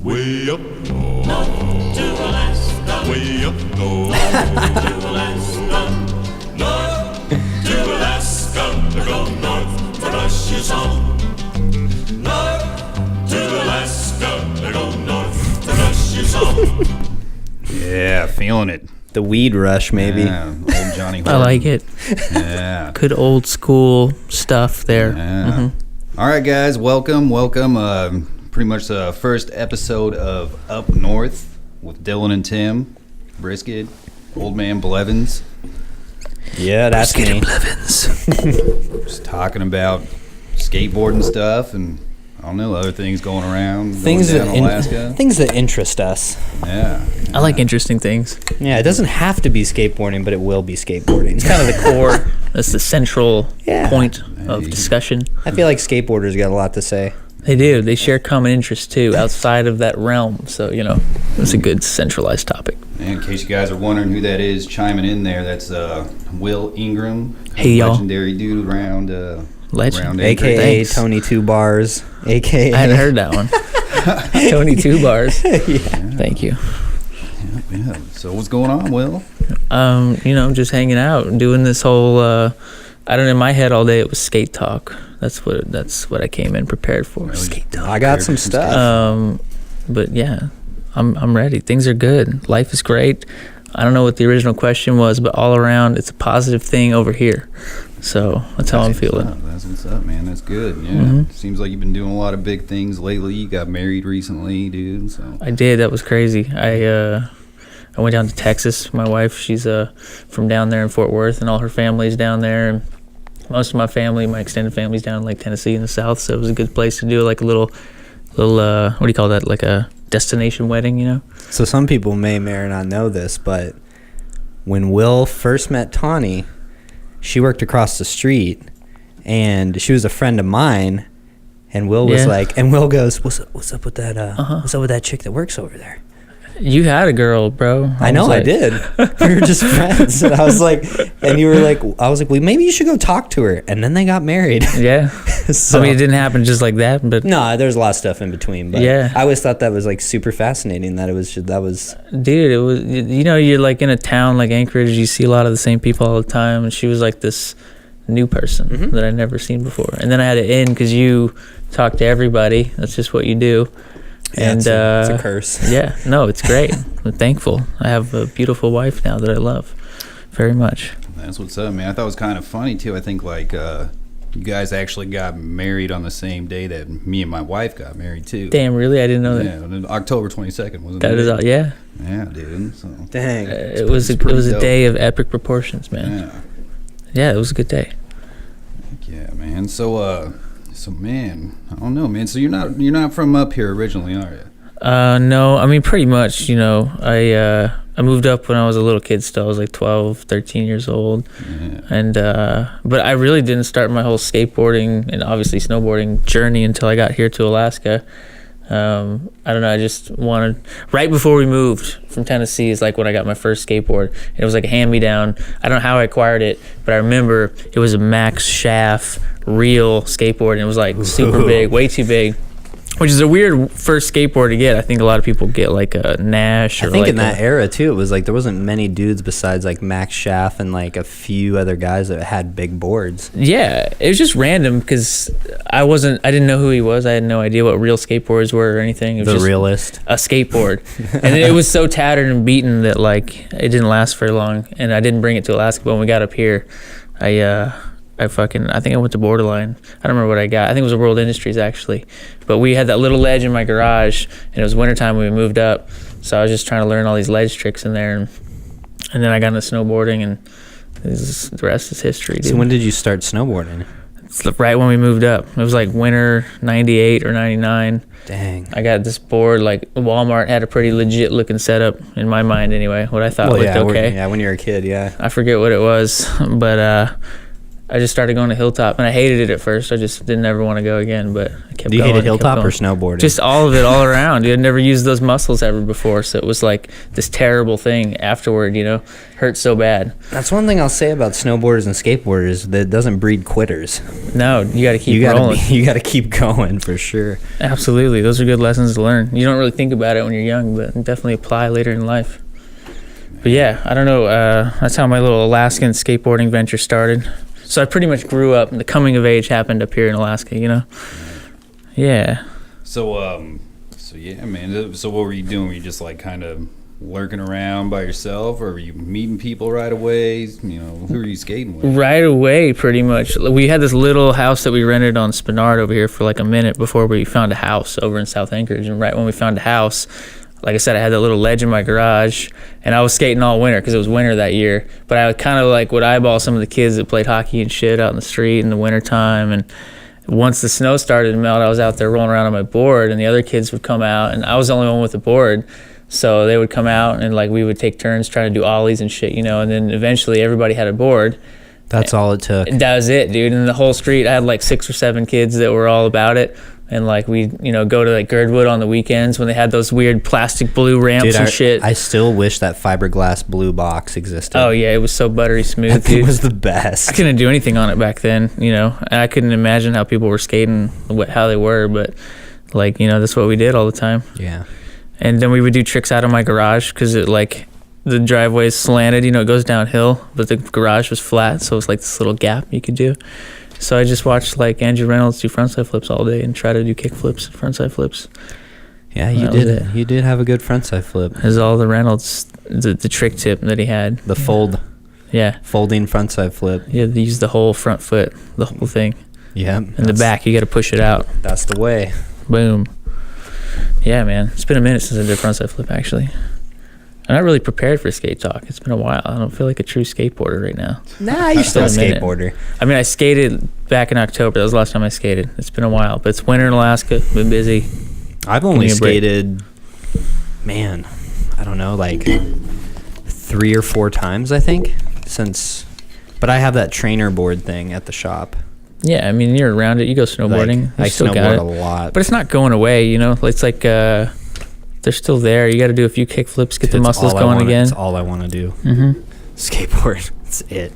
Way up north to Alaska. Way up north to Alaska. North to Alaska. To go north to brush your song. North to Alaska. To go north to brush your song. Yeah, feeling it. The weed rush, maybe. Yeah, old Johnny Horton. I like it. Yeah. Good old school stuff there. Yeah. Mm-hmm. All right, guys, welcome. Pretty much the first episode of Up North with Dylan and Tim, Brisket, Old Man Blevans. Yeah, that's Brisket me. and Blevans. Just talking about skateboarding stuff and I don't know, other things going around. Things going down Alaska. things that interest us. Yeah. I like interesting things. Yeah, it doesn't have to be skateboarding, but it will be skateboarding. It's kind of the core. That's the central Yeah. point of discussion. I feel like skateboarders got a lot to say. They do. They share common interests too, outside of that realm. So it's a good centralized topic. And in case you guys are wondering who that is chiming in there, that's Will Ingram. Hey, y'all. Legendary dude around Legend. around AKA Thanks. Tony Two Bars. AKA I hadn't heard that one. Tony Two Bars. Yeah. Thank you. Yeah. So what's going on, Will? Just hanging out and doing this whole. In my head all day it was skate talk. That's what I came in prepared for. Really? Skate talk. I got some stuff. But yeah, I'm ready. Things are good. Life is great. I don't know what the original question was, but all around it's a positive thing over here. So that's how I'm feeling. That's what's up, man. That's good. Yeah. Mhm. Seems like you've been doing a lot of big things lately. You got married recently, dude. So I did. That was crazy. I went down to Texas. My wife, she's from down there in Fort Worth, and all her family's down there. And most of my family, my extended family's down in Lake Tennessee in the south. So it was a good place to do like a little what do you call that? Like a destination wedding, So some people may or not know this, but when Will first met Tawny, she worked across the street, and she was a friend of mine. And Will was like, and Will goes, "What's up with that? What's up with that chick that works over there?" You had a girl, bro. I know, I did. We were just friends, and I was like, and you were like, I was like, well, maybe you should go talk to her. And then they got married. Yeah. So, I mean, it didn't happen just like that, but no, there's a lot of stuff in between. But Yeah. I always thought that was like super fascinating. That was. dude, it was, you're like in a town like Anchorage, you see a lot of the same people all the time, and she was like this new person that I'd never seen before. And then I had to end because you talk to everybody. That's just what you do. Yeah, And it's a curse. Yeah, no, it's great. I'm thankful. I have a beautiful wife now that I love very much. that's what's up, man. I thought it was kind of funny too. I think like you guys actually got married on the same day that me and my wife got married too. Damn, really? I didn't know that. Yeah, October 22nd, wasn't That it? is all. Yeah, Yeah, dude. So Dang. it was a dope. day of epic proportions, man. yeah. Yeah, it was a good day. Heck yeah, man. So man, I don't know, man. So you're not from up here originally, are you? No, I mean, pretty much, I moved up when I was a little kid still. I was like 12, 13 years old. Yeah. And, but I really didn't start my whole skateboarding and obviously snowboarding journey until I got here to Alaska. I don't know, I just wanted, right before we moved from Tennessee is like when I got my first skateboard. It was like a hand-me-down. I don't know how I acquired it, but I remember it was a Max Shaft real skateboard, and it was like super big, way too big. Which is a weird first skateboard to get. I think a lot of people get like a Nash. Or I think like in that era too, it was like there wasn't many dudes besides like Max Shaft and like a few other guys that had big boards. Yeah, it was just random because I didn't know who he was. I had no idea what real skateboards were or anything. It was The just realist. a skateboard, and it was so tattered and beaten that like it didn't last very long. And I didn't bring it to Alaska. But when we got up here, I think I went to Borderline. I don't remember what I got. I think it was a World Industries actually. But we had that little ledge in my garage, and it was wintertime when we moved up. So I was just trying to learn all these ledge tricks in there, and then I got into snowboarding, and the rest is history, dude. So when did you start snowboarding? It's right when we moved up. It was like winter 98 or 99. Dang. I got this board, like Walmart had a pretty legit looking setup in my mind anyway, what I thought looked okay. Yeah, when you're a kid, yeah. I forget what it was, but I just started going to Hilltop, and I hated it at first. I just didn't ever want to go again, but I kept Do you going. hate Hilltop or snowboarding? Just all of it, all around. I'd never used those muscles ever before, so it was like this terrible thing afterward, you know? Hurt so bad. That's one thing I'll say about snowboarders and skateboarders, that it doesn't breed quitters. No, you got to keep rolling. You got to keep going for sure. Absolutely. Those are good lessons to learn. You don't really think about it when you're young, but definitely apply later in life. But yeah, I don't know. That's how my little Alaskan skateboarding venture started. So I pretty much grew up, and the coming of age happened up here in Alaska, you know? Yeah. So yeah, man. So what were you doing? Were you just like kind of lurking around by yourself, or were you meeting people right away? You know, who were you skating with? Right away, pretty much. We had this little house that we rented on Spenard over here for like a minute before we found a house over in South Anchorage. And right when we found a house, like I said, I had that little ledge in my garage, and I was skating all winter because it was winter that year. But I kind of like would eyeball some of the kids that played hockey and shit out in the street in the wintertime. And once the snow started to melt, I was out there rolling around on my board, and the other kids would come out, and I was the only one with the board. So they would come out, and like we would take turns trying to do ollies and shit, you know. And then eventually everybody had a board. That's all it took. That was it, dude. And the whole street, I had like 6 or 7 kids that were all about it. And like we, you know, go to like Girdwood on the weekends when they had those weird plastic blue ramps and shit. I still wish that fiberglass blue box existed. Oh yeah, it was so buttery smooth, That dude. thing was the best. I couldn't do anything on it back then, you know. And I couldn't imagine how people were skating, how they were, but like, you know, that's what we did all the time. Yeah. And then we would do tricks out of my garage because it like the driveway is slanted, you know, it goes downhill, but the garage was flat, so it's like this little gap you could do. So I just watched like Andrew Reynolds do frontside flips all day and try to do kick flips, frontside flips. Yeah, you did it. You did have a good frontside flip. It was all the Reynolds, the trick tip that he had. The fold. Yeah. Folding frontside flip. Yeah, they use the whole front foot, the whole thing. Yeah. And the back, you got to push it out. That's the way. Boom. Yeah, man. It's been a minute since I did frontside flip, actually. I'm not really prepared for skate talk. It's been a while. I don't feel like a true skateboarder right now. Nah, you're still a skateboarder. I mean, I skated back in October. That was the last time I skated. It's been a while, but it's winter in Alaska. Been busy. I've only skated, man, I don't know, like 3 or 4 times, I think, since. But I have that trainer board thing at the shop. Yeah, I mean, you're around it. You go snowboarding. I still snowboard got it. a lot. But it's not going away, you know? It's like they're still there. You got to do a few kick flips, get the muscles going again. That's all I want to do. Mm-hmm. Skateboard. That's it.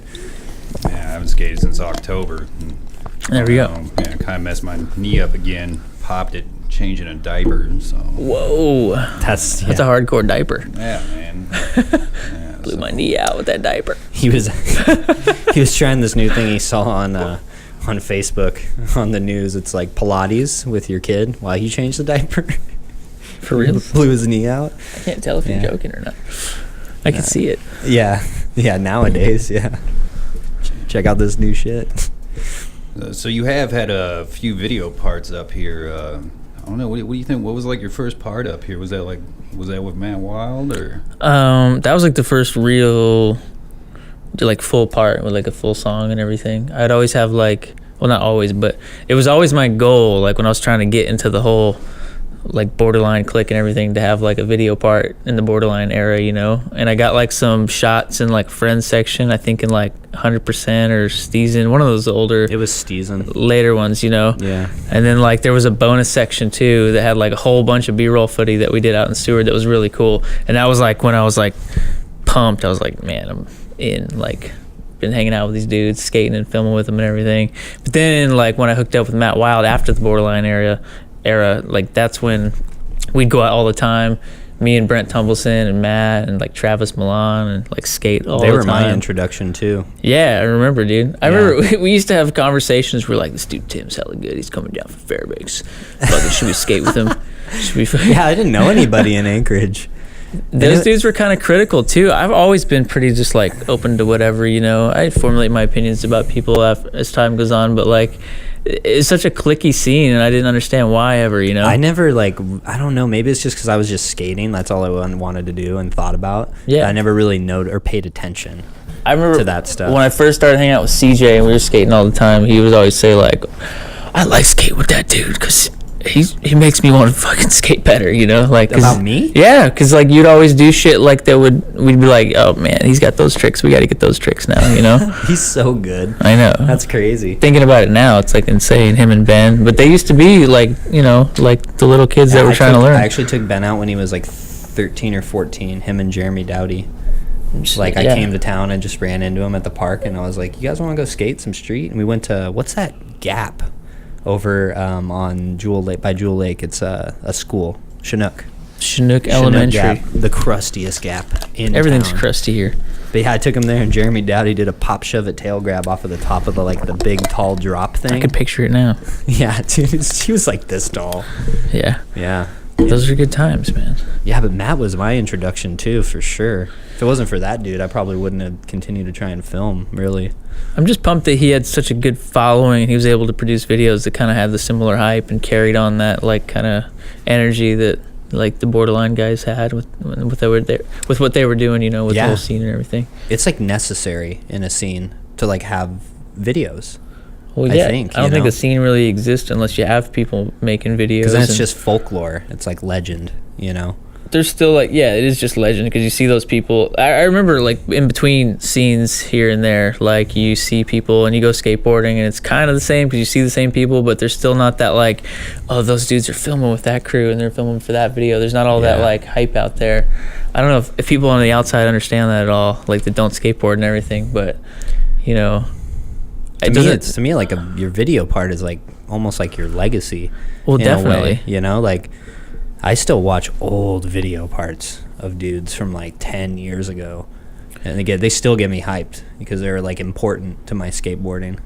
Yeah, I haven't skated since October. There we go. Yeah, kind of messed my knee up again. Popped it, changing a diaper. So. Whoa. That's a hardcore diaper. Yeah, man. Yeah, Blew my knee out with that diaper. He was trying this new thing he saw on Facebook on the news. It's like Pilates with your kid while you change the diaper. For real? Blew his knee out. I can't tell if you're joking or not. I can see it. Yeah. Yeah, nowadays, yeah. Check out this new shit. So you have had a few video parts up here. I don't know. What do you think? What was like your first part up here? Was that with Matt Wild or? That was like the first real, like full part with like a full song and everything. I'd always have like, well, not always, but it was always my goal. Like when I was trying to get into the whole, like Borderline click and everything, to have like a video part in the Borderline era, you know. And I got like some shots in like Friends section, I think in like 100% or Steezen, one of those older, It was Steezen. later ones, you know. Yeah. And then like there was a bonus section too that had like a whole bunch of B-roll footage that we did out in Seward that was really cool. And that was like when I was like pumped. I was like, man, I'm in. Like, been hanging out with these dudes, skating and filming with them and everything. But then like when I hooked up with Matt Wild after the Borderline era, like that's when we'd go out all the time, me and Brent Tumbleson and Matt and like Travis Milan, and like skate all the time. They were my introduction too. Yeah, I remember, dude. I remember we used to have conversations where like, this dude Tim's hella good, he's coming down from Fairbanks, fucking should we skate with him? Yeah, I didn't know anybody in Anchorage. Those dudes were kind of critical too. I've always been pretty just like open to whatever, you know. I formulate my opinions about people as time goes on, but like it's such a cliquey scene, and I didn't understand why ever, you know. I never like, I don't know, maybe it's just because I was just skating. That's all I wanted to do and thought about. Yeah, I never really noted or paid attention. I remember to that stuff. When I first started hanging out with CJ and we were skating all the time, he would always say like, I like skating with that dude because he makes me want to fucking skate better, you know, like 'cause, About me? Yeah, because like you'd always do shit like that we'd be like, oh man, he's got those tricks, we got to get those tricks now, you know. He's so good. I know. That's crazy. Thinking about it now, it's like insane. Him and Ben, but they used to be like, you know, like the little kids that were trying to learn. I actually took Ben out when he was like 13 or 14. Him and Jeremy Dowdy. Like I came to town and just ran into him at the park, and I was like, "You guys want to go skate some street?" And we went to what's that Gap over on Jewel Lake by Jewel Lake. It's a school, Chinook Elementary. Gap, the crustiest Gap in Everything's town. crusty here. But yeah, I took him there, and Jeremy Dowdy did a pop shove it tail grab off of the top of the big tall drop thing. I could picture it now. Yeah, dude, he was like this tall. Yeah. Yeah. Those are good times, man. Yeah, but Matt was my introduction too, for sure. If it wasn't for that dude, I probably wouldn't have continued to try and film, really. I'm just pumped that he had such a good following and he was able to produce videos that kind of had the similar hype and carried on that like kind of energy that like the Borderline guys had with what they were doing, you know, with the whole scene and everything. It's like necessary in a scene to like have videos. Well, yeah, I don't think the scene really exists unless you have people making videos. Because then it's just folklore. It's like legend, you know? There's still like, yeah, it is just legend because you see those people. I remember like in between scenes here and there, like you see people and you go skateboarding and it's kind of the same because you see the same people, but there's still not that like, oh, those dudes are filming with that crew and they're filming for that video. There's not all that like hype out there. I don't know if people on the outside understand that at all, like that don't skateboard and everything, but you know. To me, like your video part is like almost like your legacy. Well, definitely. Way, you know, like I still watch old video parts of dudes from like 10 years ago, and they still get me hyped because they're like important to my skateboarding.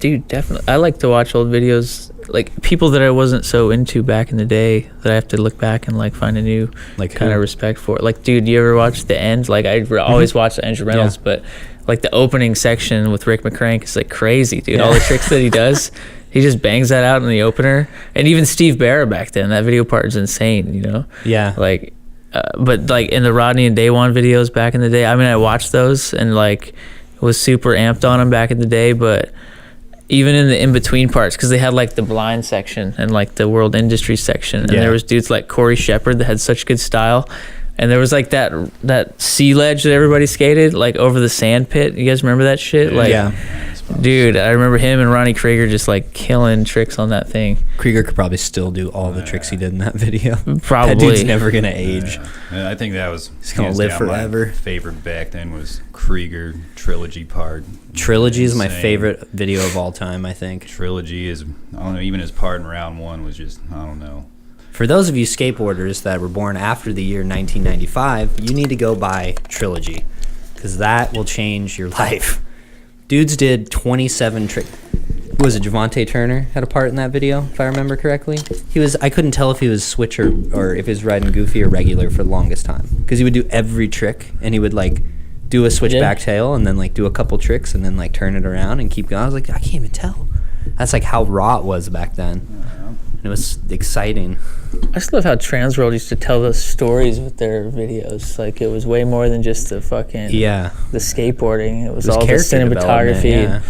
Dude, definitely. I like to watch old videos, like people that I wasn't so into back in the day that I have to look back and like find a new like kind of respect for. Like, dude, you ever watch The End? Like, I always watch the Andrew Reynolds, but like the opening section with Rick McCrank is like crazy, dude. All the tricks that he does, he just bangs that out in the opener. And even Steve Barra back then, that video part is insane, you know? Yeah. Like, but like in the Rodney and Daywan videos back in the day, I mean, I watched those and like was super amped on them back in the day, but even in the in-between parts, because they had like the blind section and like the world industry section, and there was dudes like Corey Shepard that had such good style, and there was like that sea ledge that everybody skated like over the sand pit. You guys remember that shit? Like, dude, I remember him and Ronnie Krieger just like killing tricks on that thing. Krieger could probably still do all the tricks he did in that video. Probably. That dude's never gonna age. Yeah, I think that was He's gonna live forever. My favorite back then was Krieger trilogy part. Trilogy is my favorite video of all time, I think. Trilogy is, I don't know, even his part in round one was just, I don't know. For those of you skateboarders that were born after the year 1995, you need to go buy Trilogy, because that will change your life. Dudes did 27 tricks. Was it Javante Turner had a part in that video, if I remember correctly? I couldn't tell if he was switch or if he was riding goofy or regular for the longest time, because he would do every trick and he would like do a switch back tail and then like do a couple tricks and then like turn it around and keep going. I was like, I can't even tell. That's like how raw it was back then. And it was exciting. I just love how Transworld used to tell those stories with their videos. Like, it was way more than just the fucking the skateboarding. It was all the cinematography.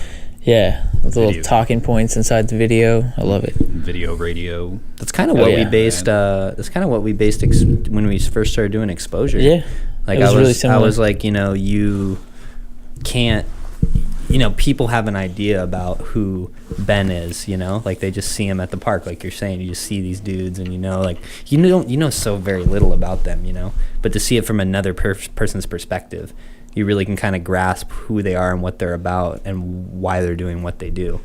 The little talking points inside the video. I love it. Video, radio. That's kind of what we based. That's kind of what we based when we first started doing exposure. Yeah, like it was really similar. I was like, you can't. People have an idea about who Ben is, like they just see him at the park, like you're saying, you just see these dudes and you know so very little about them, but to see it from another person's perspective, you really can kind of grasp who they are and what they're about and why they're doing what they do,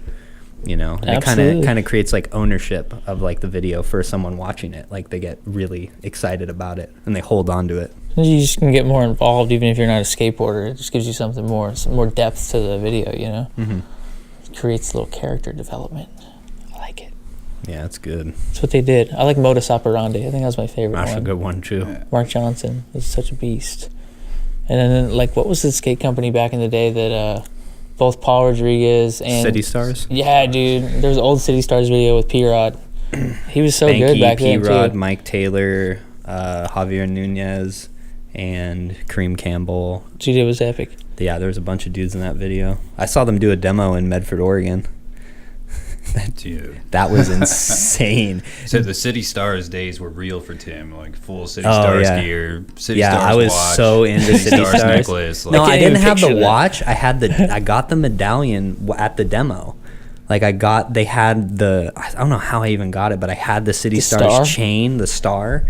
and it kind of creates like ownership of like the video for someone watching it. Like they get really excited about it and they hold on to it. You just can get more involved even if you're not a skateboarder. It just gives you some more depth to the video, Mm-hmm. It creates a little character development. I like it. Yeah, it's good. That's what they did. I like Modus Operandi. I think that was my favorite one. That's a good one too. Yeah. Mark Johnson was such a beast. And then like, what was the skate company back in the day that both Paul Rodriguez and City Stars? Yeah, dude. There was an old City Stars video with P-Rod. He was so good back then too. P-Rod, Mike Taylor, Javier Nunez, and Kareem Campbell. Dude, it was epic. Yeah, there was a bunch of dudes in that video. I saw them do a demo in Medford, Oregon. Dude. That was insane. So the City Stars days were real for Tim, like full City Oh, Stars yeah. gear, City Yeah, Stars I was watch, so into City Stars. necklace. No, Like, I can't didn't even have the picture that. watch. I got the medallion at the demo. Like they had I don't know how I even got it, but I had the City The Stars star? chain, the star.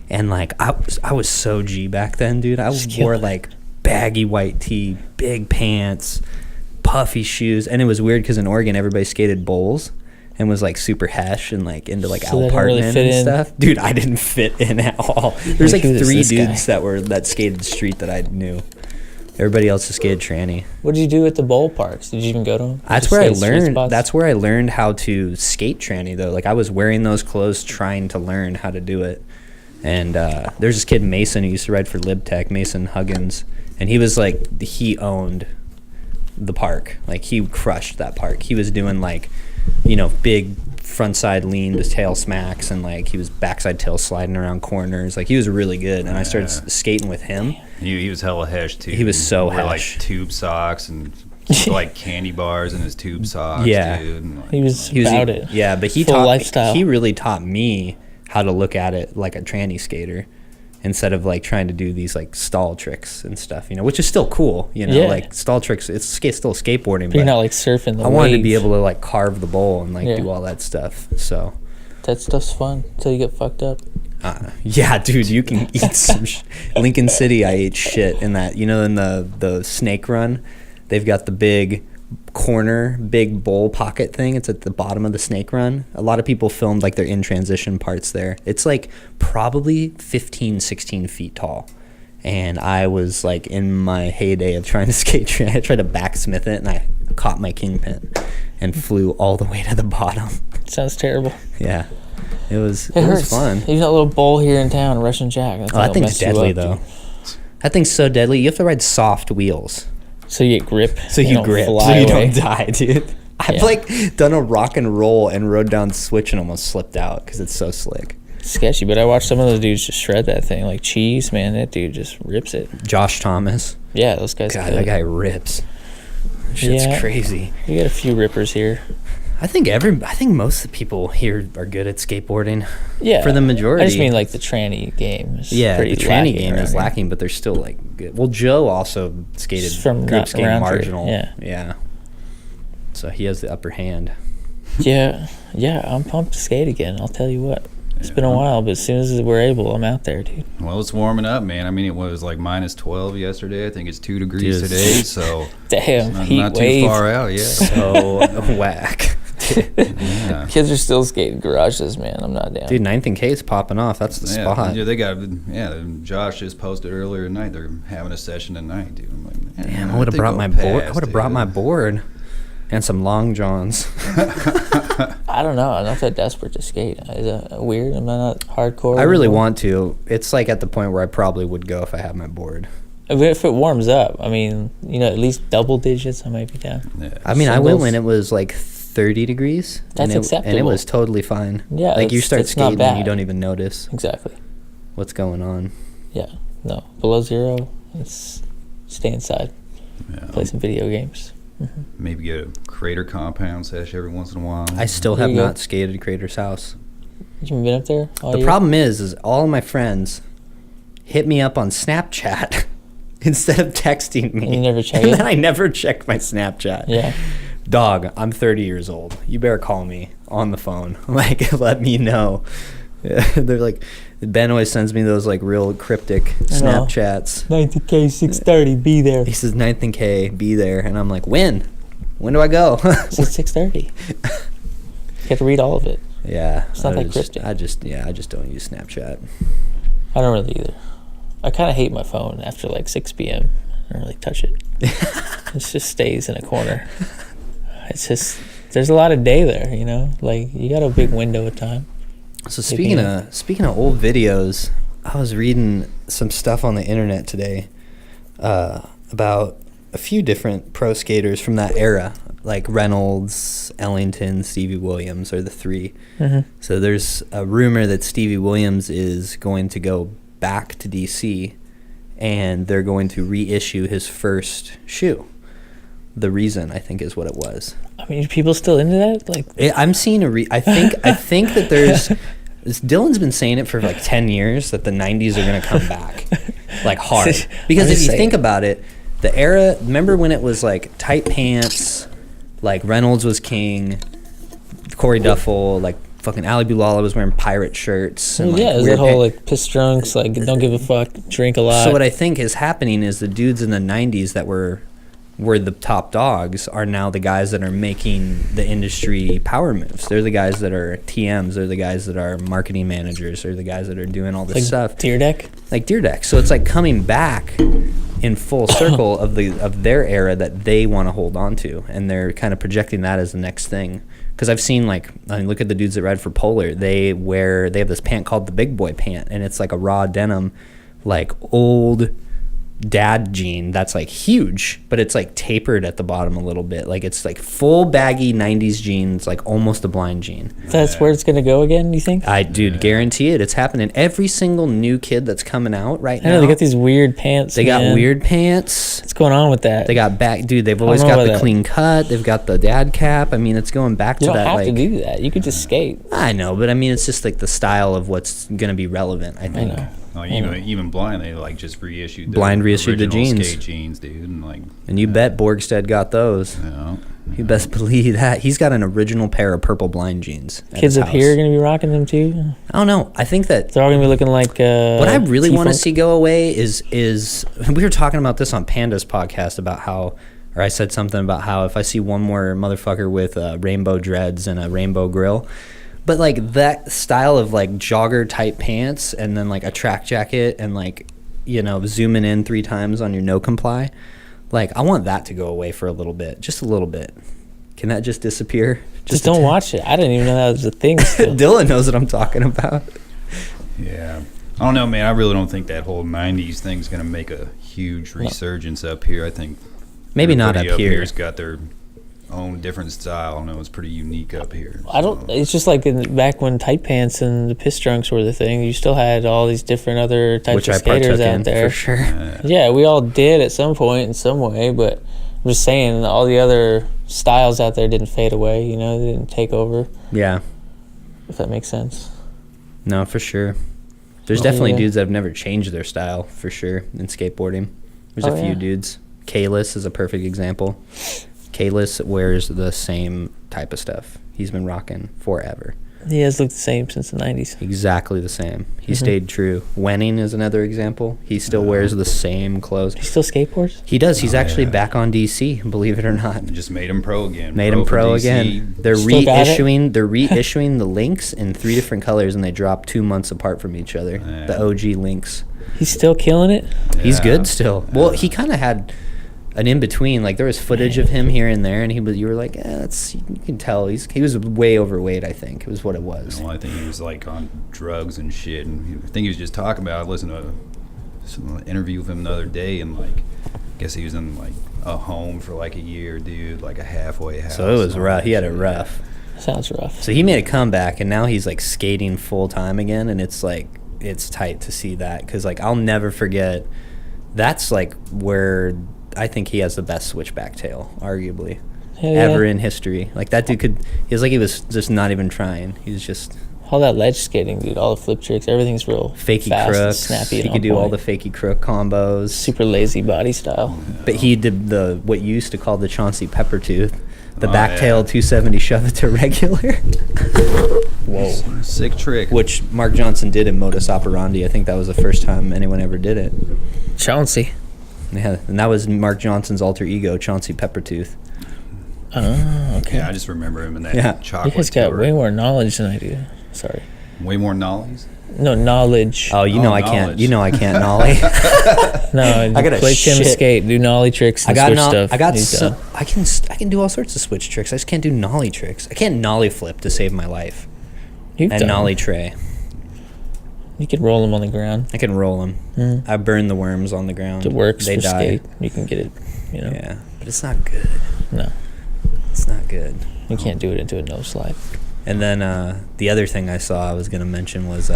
And like I was so G back then, dude. I wore like baggy white tee, big pants, puffy shoes. And it was weird because in Oregon everybody skated bowls and was like super hesh and like into like So they Al didn't really Partman fit and in. stuff. Dude, I didn't fit in at all. There's like Who is 3 this guy? dudes that skated the street that I knew. Everybody else just skated tranny. What did you do at the bowl parks? Did you even go to them? That's where I learned. That's where I learned how to skate tranny though. Like I was wearing those clothes trying to learn how to do it. And there's this kid Mason who used to ride for LibTech, Mason Huggins, and he was like he owned the park. Like he crushed that park. He was doing like, big frontside lean to tail smacks, and like he was backside tail sliding around corners. Like he was really good. And I started skating with him. he was hella hesh too. He was so Wore, hesh. like tube socks and like candy bars in his tube socks. Yeah. Dude. And, like, He was He was about it. Yeah, but he Full taught lifestyle. He really taught me how to look at it like a tranny skater instead of like trying to do these like stall tricks and stuff, which is still cool, Yeah. like stall tricks. It's still skateboarding, But you're but not like surfing the I wanted to waves. be able to like carve the bowl and like Yeah. do all that stuff. So That stuff's fun until you get fucked up. yeah, dude, you can eat some. Lincoln City, I ate shit in that. In the snake run, they've got the big bowl pocket thing. It's at the bottom of the snake run. A lot of people filmed like their in transition parts there. It's like probably 15, 16 feet tall. And I was like in my heyday of trying to skate. I tried to backsmith it and I caught my kingpin and flew all the way to the bottom. Sounds terrible. Yeah. It was hurts. fun. Even that little bowl here in town, Russian Jack. That's Oh, that how thing's it'll mess you deadly up, though. dude. That thing's so deadly. You have to ride soft wheels. So you get grip. So you don't grip, so fly you away. don't die, dude. I've Yeah. like done a rock and roll and rode down switch and almost slipped out because it's so slick. Sketchy, but I watched some of those dudes just shred that thing. Like Cheese, man, that dude just rips it. Josh Thomas, Yeah, those guys. God, kill that it. guy rips. Shit's Yeah. crazy. You got a few rippers here. I think most of the people here are good at skateboarding. Yeah, For the majority. I just mean like the tranny game. Is Yeah, pretty the tranny lacking game around is here. lacking, but they're still like good. Well, Joe also skated Just from grip not skate around here, marginal. yeah. Yeah. So he has the upper hand. Yeah, I'm pumped to skate again. I'll tell you what. It's been a while, but as soon as we're able, I'm out there, dude. Well, it's warming up, man. I mean, it was like minus 12 yesterday. I think it's 2 degrees Dude. today, so Damn, not, heat not too wave. far out. Yeah. So whack. Yeah. Kids are still skating garages, man. I'm not down. Dude, 9th and K's popping off. That's the spot. Yeah, they got. Yeah, Josh just posted earlier tonight. They're having a session tonight, dude. I'm like, man, Damn, I would have brought my board. I would have brought my board and some long johns. I don't know. I'm not that desperate to skate. Is that weird? Am I not hardcore? I really want to. It's like at the point where I probably would go if I had my board. If it warms up, I mean, at least double digits, I might be down. Yeah. I mean, I went Singles. when it was like 30 degrees. That's and it acceptable. was totally fine. Yeah, like you that's- start that's not skating and you bad. don't even notice Exactly. what's going on. Yeah. No. Below zero, it's stay inside. Yeah. Play some video games. Maybe get a crater compound sesh every once in a while. I still There have you go. not skated Crater's house. You haven't been up there? all The year? problem is all of my friends hit me up on Snapchat instead of texting me. And you never check And it? then I never checked my Snapchat. Yeah. Dog, I'm 30 years old. You better call me on the phone. Like, let me know. They're like, Ben always sends me those like real cryptic Snapchats. 90K 630, be there. He says 9th and K, be there. And I'm like, when? When do I go? It's at 6:30. You have to read all of it. Yeah. It's not that cryptic. I just don't use Snapchat. I don't really either. I kind of hate my phone after like 6 p.m. I don't really touch it. It just stays in a corner. It's just, there's a lot of day there, Like, you got a big window of time. So Maybe, speaking of old videos, I was reading some stuff on the internet today about a few different pro skaters from that era, like Reynolds, Ellington, Stevie Williams are the three. Mm-hmm. So there's a rumor that Stevie Williams is going to go back to DC and they're going to reissue his first shoe, the reason, I think, is what it was. I mean, are people still into that? Like, I'm seeing I think that there's Dylan's been saying it for like 10 years that the 90s are going to come back like hard. Because if you think about it, the era, remember when it was like tight pants, like Reynolds was king, Corey Duffel, like fucking Ali Boulala was wearing pirate shirts. And, yeah, is that whole like piss drunks, like don't give a fuck, drink a lot. So what I think is happening is the dudes in the 90s that were the top dogs are now the guys that are making the industry power moves. They're the guys that are TMs. They're the guys that are marketing managers. They're the guys that are doing all this like stuff. Deer Deck? Like Deer Deck. So it's like coming back in full circle of their era that they want to hold on to. And they're kind of projecting that as the next thing. Because I've seen, like, I mean, look at the dudes that ride for Polar. They have this pant called the Big Boy pant. And it's like a raw denim, like old dad jean that's like huge, but it's like tapered at the bottom a little bit. Like it's like full baggy 90s jeans, like almost a blind jean. That's where it's gonna go again, you think? Guarantee it. It's happening. Every single new kid that's coming out right now. They got these weird pants. They got weird pants. What's going on with that? They got they've always got the clean cut. They've got the dad cap. I mean, it's going back to that. You don't have like, to do that. You could just skate. I know, but I mean, it's just like the style of what's gonna be relevant, I think. I know. Oh, even Blind, they like just reissued the jeans. skate jeans, dude, and you bet Borgstead got those. Yeah. You best believe that. He's got an original pair of purple Blind jeans. Kids up here are gonna be rocking them too. I don't know. I think that they're all gonna be looking like. What I really want to see go away is we were talking about this on Panda's podcast about how, or I said something about how if I see one more motherfucker with rainbow dreads and a rainbow grill. But, like, that style of, like, jogger-type pants and then, like, a track jacket and, like, you know, zooming in 3 times on your no-comply, like, I want that to go away for a little bit. Just a little bit. Can that just disappear? Just don't watch it. I didn't even know that was a thing still. Dylan knows what I'm talking about. Yeah. I don't know, man. I really don't think that whole 90s thing's going to make a huge resurgence up here. I think maybe not up here. Here's got their own different style. I don't know, it's pretty unique up here. It's just like back when tight pants and the piss drunks were the thing. You still had all these different other types of skaters out there. For sure. Yeah, we all did at some point in some way, but I'm just saying all the other styles out there didn't fade away. You know, they didn't take over. Yeah. If that makes sense. No, for sure. There's definitely dudes that have never changed their style, for sure, in skateboarding. There's a few dudes. Kalis is a perfect example. Kalis wears the same type of stuff. He's been rocking forever. He has looked the same since the 90s. Exactly the same. He stayed true. Wenning is another example. He still wears the same clothes. He still skateboards? He does. He's actually back on DC, believe it or not. Just made him pro again. Made him pro again. They're reissuing the links in 3 different colors, and they drop 2 months apart from each other. The OG links. He's still killing it? He's good still. Well, he kind of had an in-between. Like, there was footage of him here and there, and you were like, you can tell he was way overweight, I think. It was what it was. Well, I think he was like on drugs and shit, and I think he was just talking about, I listened to an interview with him the other day, and like, I guess he was in like a home for like a year, dude, like a halfway house. So it was rough. He had it rough. Sounds rough. So he made a comeback, and now he's like skating full-time again, and it's like, it's tight to see that, because like, I'll never forget, that's like where I think he has the best switchback tail, arguably, ever in history. Like, that dude he was just not even trying. He was just all that ledge skating, dude. All the flip tricks, everything's real fakey fast crooks. And snappy. He could do all the fakey crook combos. Super lazy body style. But he did what you used to call the Chauncey Peppertooth, the back tail 270 shove it to regular. Whoa, sick trick. Which Mark Johnson did in Modus Operandi. I think that was the first time anyone ever did it. Chauncey. Yeah, and that was Mark Johnson's alter ego, Chauncey Peppertooth. Oh, okay. Yeah, I just remember him in that chocolate. You guys got way more knowledge than I do. Sorry. Way more knowledge? No, knowledge. Oh, I can't. You know I can't nollie. No, I gotta play Tim skate, do nollie tricks, and switch stuff. I can do all sorts of switch tricks. I just can't do nollie tricks. I can't nollie flip to save my life. And nollie tray. You could roll them on the ground. I can roll them. I burn the worms on the ground. It works they for die. skate. You can get it, you know. Yeah, but it's not good. No. It's not good. You can't do it into a no slide. And then the other thing I saw I was going to mention was,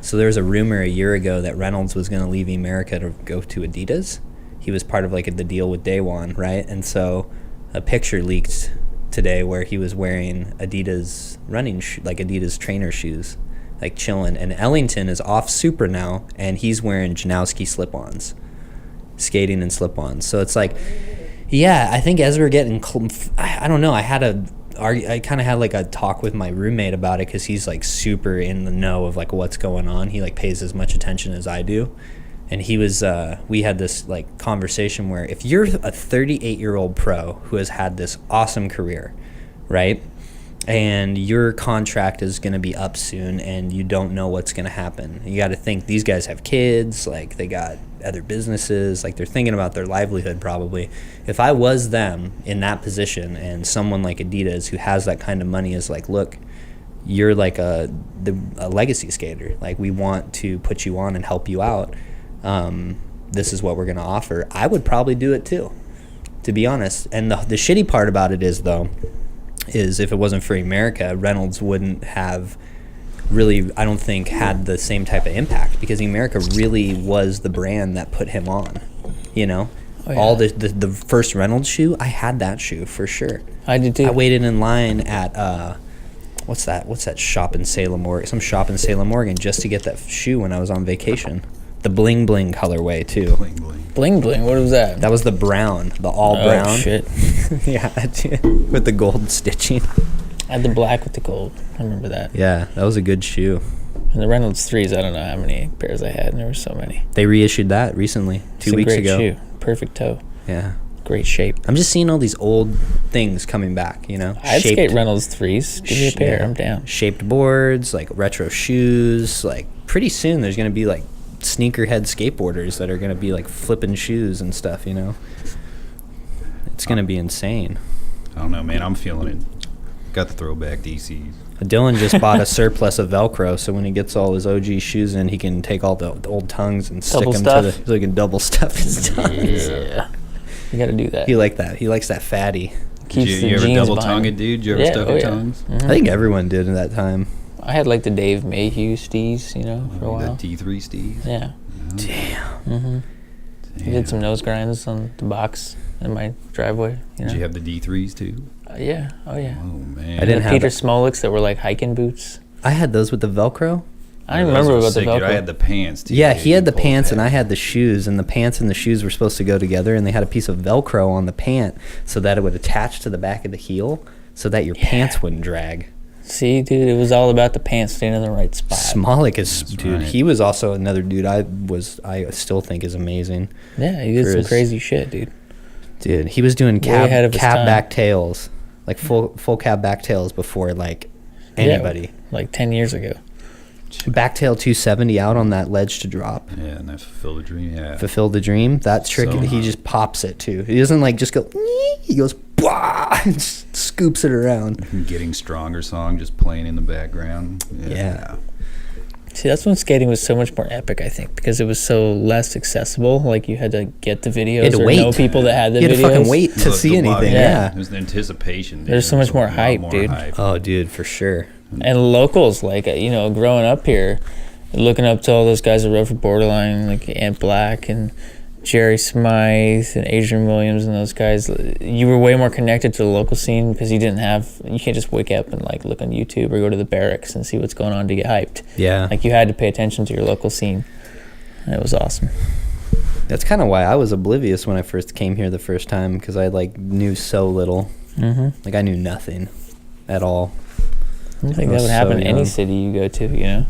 so there was a rumor a year ago that Reynolds was going to leave America to go to Adidas. He was part of like the deal with Day One, right? And so a picture leaked today where he was wearing Adidas Adidas trainer shoes, like chilling. And Ellington is off Super now, and he's wearing Janowski slip-ons, skating and slip-ons. So it's like, yeah, I think as we're getting, I don't know. I kind of had like a talk with my roommate about it because he's like super in the know of like what's going on. He like pays as much attention as I do. And he was, we had this like conversation where if you're a 38-year-old pro who has had this awesome career, right? And your contract is going to be up soon and you don't know what's going to happen. You got to think these guys have kids, like they got other businesses, like they're thinking about their livelihood probably. If I was them in that position and someone like Adidas who has that kind of money is like, look, you're like a legacy skater. Like we want to put you on and help you out. This is what we're going to offer. I would probably do it too, to be honest. And the shitty part about it is if it wasn't for America, Reynolds wouldn't have really, I don't think, had the same type of impact because America really was the brand that put him on, you know? Oh, yeah. All the first Reynolds shoe, I had that shoe for sure. I did too. I waited in line at, what's that shop in Salem, Oregon? Some shop in Salem, Oregon, just to get that shoe when I was on vacation. The bling bling colorway too. Bling bling. What was that? That was the brown, the all brown. Oh shit. Yeah, with the gold stitching. I had the black with the gold. I remember that. Yeah, that was a good shoe. And the Reynolds 3s, I don't know how many pairs I had, and there were so many. They reissued that recently, 2 weeks ago. Great shoe. Perfect toe. Yeah. Great shape. I'm just seeing all these old things coming back, you know? I'd skate Reynolds 3s. Give me a pair. I'm down. Shaped boards, like retro shoes. Like pretty soon there's going to be like sneakerhead skateboarders that are going to be like flipping shoes and stuff, you know? It's going to be insane. I don't know, man. I'm feeling it. Got the throwback DCs. Dylan just bought a surplus of Velcro, so when he gets all his OG shoes in, he can take all the old tongues and stick them so he can double stuff his tongues. Yeah. You got to do that. He like that. He likes that fatty. Did you ever double tongue it, dude? Did you ever stuff your tongues? Mm-hmm. I think everyone did in that time. I had like the Dave Mayhew stees, you know, for a while. The T3 stees? Yeah. Damn. Mm-hmm. I did some nose grinds on the box in my driveway. Did you have the D3s too? Yeah. Oh, yeah. Oh, man. I didn't have Peter Smolicks that were like hiking boots. I had those with the Velcro. I remember about the Velcro. Dude, I had the pants too. Yeah, he had the pants and I had the shoes, and the pants and the shoes were supposed to go together, and they had a piece of Velcro on the pant so that it would attach to the back of the heel so that your pants wouldn't drag. See, dude, it was all about the pants staying in the right spot. Smolik is, dude, he was also another dude I still think is amazing. Yeah, he did some crazy shit, dude. Dude, he was doing cab back tails, like full cab back tails before like anybody. Yeah, like 10 years ago. Backtail 270 out on that ledge to drop. Yeah, and that fulfilled the dream. Yeah, fulfilled the dream. That trick, he just pops it too. He doesn't like just go. He goes, "Bwah," and scoops it around. Getting Stronger song just playing in the background. Yeah. See, that's when skating was so much more epic, I think, because it was so less accessible. Like, you had to get the videos or know people that had the videos. You had to fucking wait to see anything. Yeah. There's the anticipation. There's so much more hype, dude. Oh, dude, for sure. And locals, like, you know, growing up here, looking up to all those guys that rode for Borderline, like Ant Black and Jerry Smythe and Adrian Williams and those guys, you were way more connected to the local scene because you can't just wake up and like look on YouTube or go to the barracks and see what's going on to get hyped. Yeah. Like, you had to pay attention to your local scene. And it was awesome. That's kind of why I was oblivious when I first came here the first time, because I like knew so little. Mm-hmm. Like, I knew nothing at all. I think that would happen in any city you go to, you know.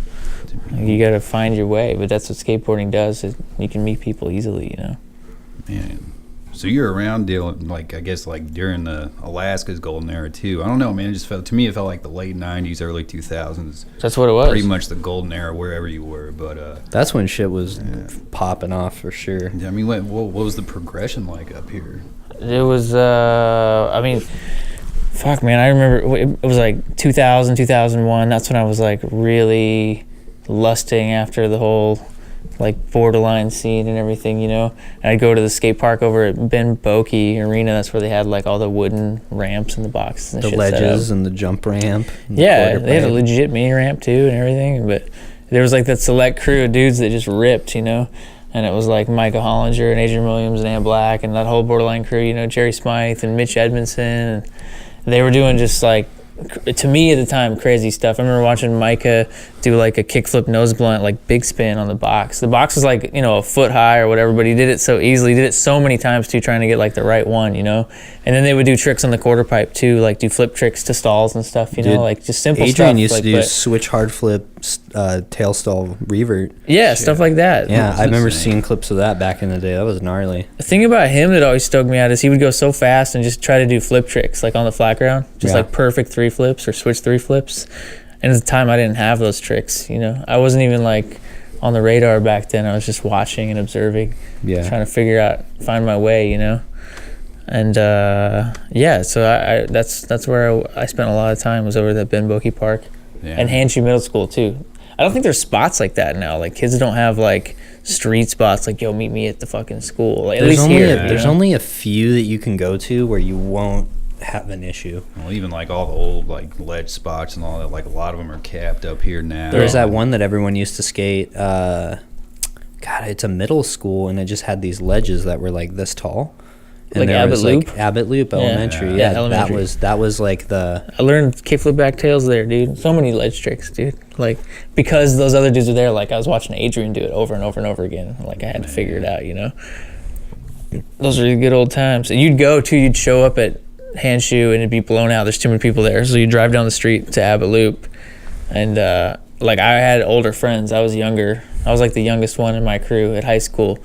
Like, you got to find your way, but that's what skateboarding does. You can meet people easily, you know. Man, so you're around dealing, like, I guess, like during the Alaska's golden era too. I don't know, man. It just felt like the late '90s, early 2000s. That's what it was. Pretty much the golden era wherever you were, but that's when shit was popping off for sure. I mean, what was the progression like up here? It was, I mean, fuck, man. I remember it was like 2000, 2001. That's when I was like really lusting after the whole like Borderline scene and everything, you know. And I'd go to the skate park over at Ben Bokeh Arena. That's where they had like all the wooden ramps and the boxes and the shit ledges and the jump ramp. Yeah, they had a legit mini ramp too and everything. But there was like that select crew of dudes that just ripped, you know. and it was like Micah Hollinger and Adrian Williams and Ant Black and that whole Borderline crew, you know, Jerry Smythe and Mitch Edmondson. And they were doing just like, to me at the time, crazy stuff. I remember watching Micah do like a kickflip nose blunt, like big spin on the box. The box was like, you know, a foot high or whatever, but he did it so easily. He did it so many times too, trying to get like the right one, you know. And then they would do tricks on the quarter pipe too, like do flip tricks to stalls and stuff, you know, like just simple stuff. Adrian used like, to do switch hard flip, tail stall revert. Yeah, stuff like that. Yeah, I remember seeing clips of that back in the day. That was gnarly. The thing about him that always stoked me out is he would go so fast and just try to do flip tricks like on the flat ground, just like perfect 3 flips or switch 3 flips. And at the time I didn't have those tricks, you know. I wasn't even like on the radar back then. I was just watching and observing, trying to figure out, find my way, you know. And so I that's where I spent a lot of time, was over at Ben Bokie Park and Hanshu Middle School too. I don't think there's spots like that now. Like kids don't have like street spots like, yo, meet me at the fucking school. Like, at least here. There's only a few that you can go to where you won't have an issue. Well, even like all the old like ledge spots and all that, like a lot of them are capped up here now. There's that one that everyone used to skate. It's a middle school, and it just had these ledges that were like this tall. And like Abbott Loop? Like Abbott Loop Elementary. Yeah, elementary. That was like the... I learned kickflip back tails there, dude. So many ledge tricks, dude. Like, because those other dudes were there, like I was watching Adrian do it over and over and over again. Like I had to figure it out, you know. Those were the good old times. And you'd show up at Hanshu and it'd be blown out. There's too many people there. So you drive down the street to Abbott Loop. And like I had older friends. I was younger. I was like the youngest one in my crew at high school.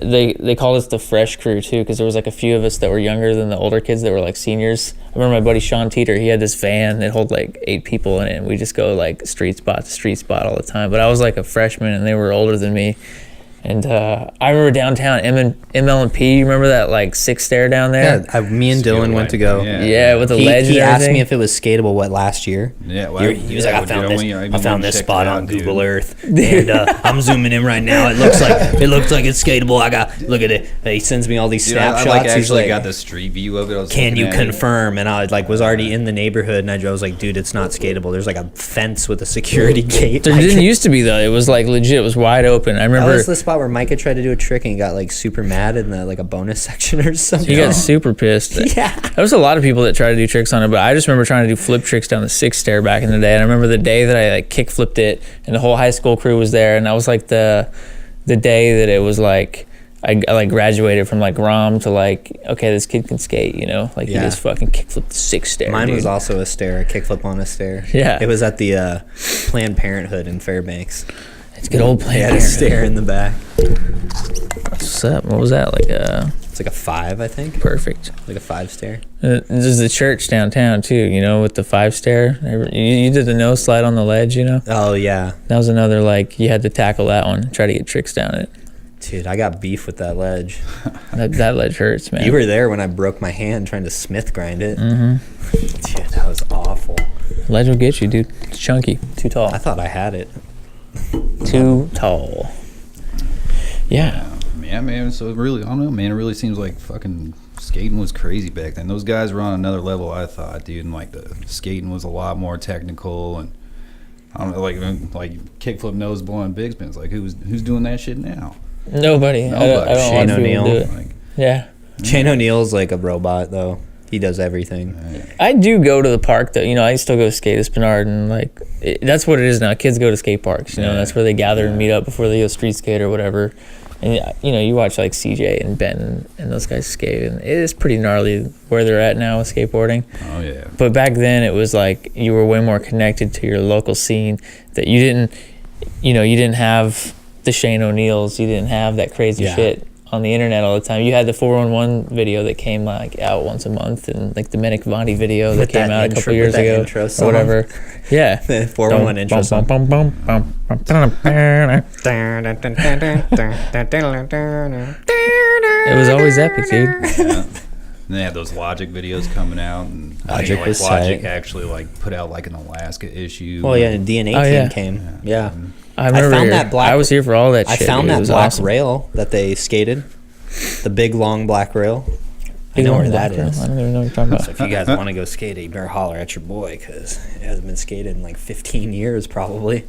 They called us the fresh crew too, because there was like a few of us that were younger than the older kids that were like seniors. I remember my buddy Sean Teeter, he had this van that held like 8 people in it, and we just go like street spot to street spot all the time. But I was like a freshman and they were older than me. And I remember downtown ML&P, you remember that like 6 stair down there? Yeah, me and Dylan went to go. Yeah, with the ledge. He asked me if it was skatable last year. Yeah, well, he was like, I found this spot on Google Earth, and I'm zooming in right now. It looks like it's skatable. Look at it. He sends me all these snapshots. I He's actually like, got the street view of it. Can you confirm? And I was already in the neighborhood, and I was like, dude, it's not skatable. There's like a fence with a security gate. There didn't used to be though. It was like legit. It was wide open. I remember. That was the spot where Micah tried to do a trick and he got like super mad in the like a bonus section or something. He got super pissed. Yeah. There was a lot of people that tried to do tricks on it, but I just remember trying to do flip tricks down the 6 stair back in the day. And I remember the day that I like kick flipped it, and the whole high school crew was there, and that was like the day that it was like I like graduated from like ROM to like, okay, this kid can skate, you know, like he just fucking kick flipped the 6 stair. Mine was also a stair, a kick flip on a stair. Yeah. It was at the Planned Parenthood in Fairbanks. It's good old Planned Parenthood. Had a stair in the back. What's up? What was that? Like it's like a 5, I think. Perfect. Like a 5 stair. There's the church downtown too, you know, with the 5 stair. You did the no slide on the ledge, you know? Oh, yeah. That was another, like, you had to tackle that one, try to get tricks down it. Dude, I got beef with that ledge. that ledge hurts, man. You were there when I broke my hand trying to Smith grind it. Mm-hmm. Dude, that was awful. Ledge will get you, dude. It's chunky. Too tall. I thought I had it. Too tall. Yeah. Yeah, man. So it really, I don't know, man. It really seems like fucking skating was crazy back then. Those guys were on another level, I thought, dude. And like the skating was a lot more technical, and I don't know, like kickflip, nose blowing, big spins. Like who's doing that shit now? Nobody. I don't Shane want ONeill. to do it. Like, yeah. Shane ONeill's like a robot, though. He does everything. I do go to the park, though. You know, I still go skate at Spinard, and like that's what it is now. Kids go to skate parks. You know, that's where they gather and meet up before they go street skate or whatever. And you know, you watch like CJ and Ben and those guys skate, and it is pretty gnarly where they're at now with skateboarding. Oh yeah. But back then, it was like you were way more connected to your local scene. That you didn't have the Shane O'Neills. You didn't have that crazy shit on the internet all the time. You had the 411 video that came like out once a month, and like the Menick Vonti video that came out a couple years ago or whatever. Yeah. The 411 intro song. It was always epic, dude. Yeah. And they had those Logic videos coming out, and Logic was Logic tight. actually like put out like an Alaska issue. Well, yeah, and DNA team came. Yeah. I remember found that black. I was here for all that shit. I found dude. It that was black awesome. rail that they skated. The big long black rail. I know where that is. I don't even know what you're talking about. So if you guys want to go skate, you better holler at your boy, because it hasn't been skated in like 15 years probably.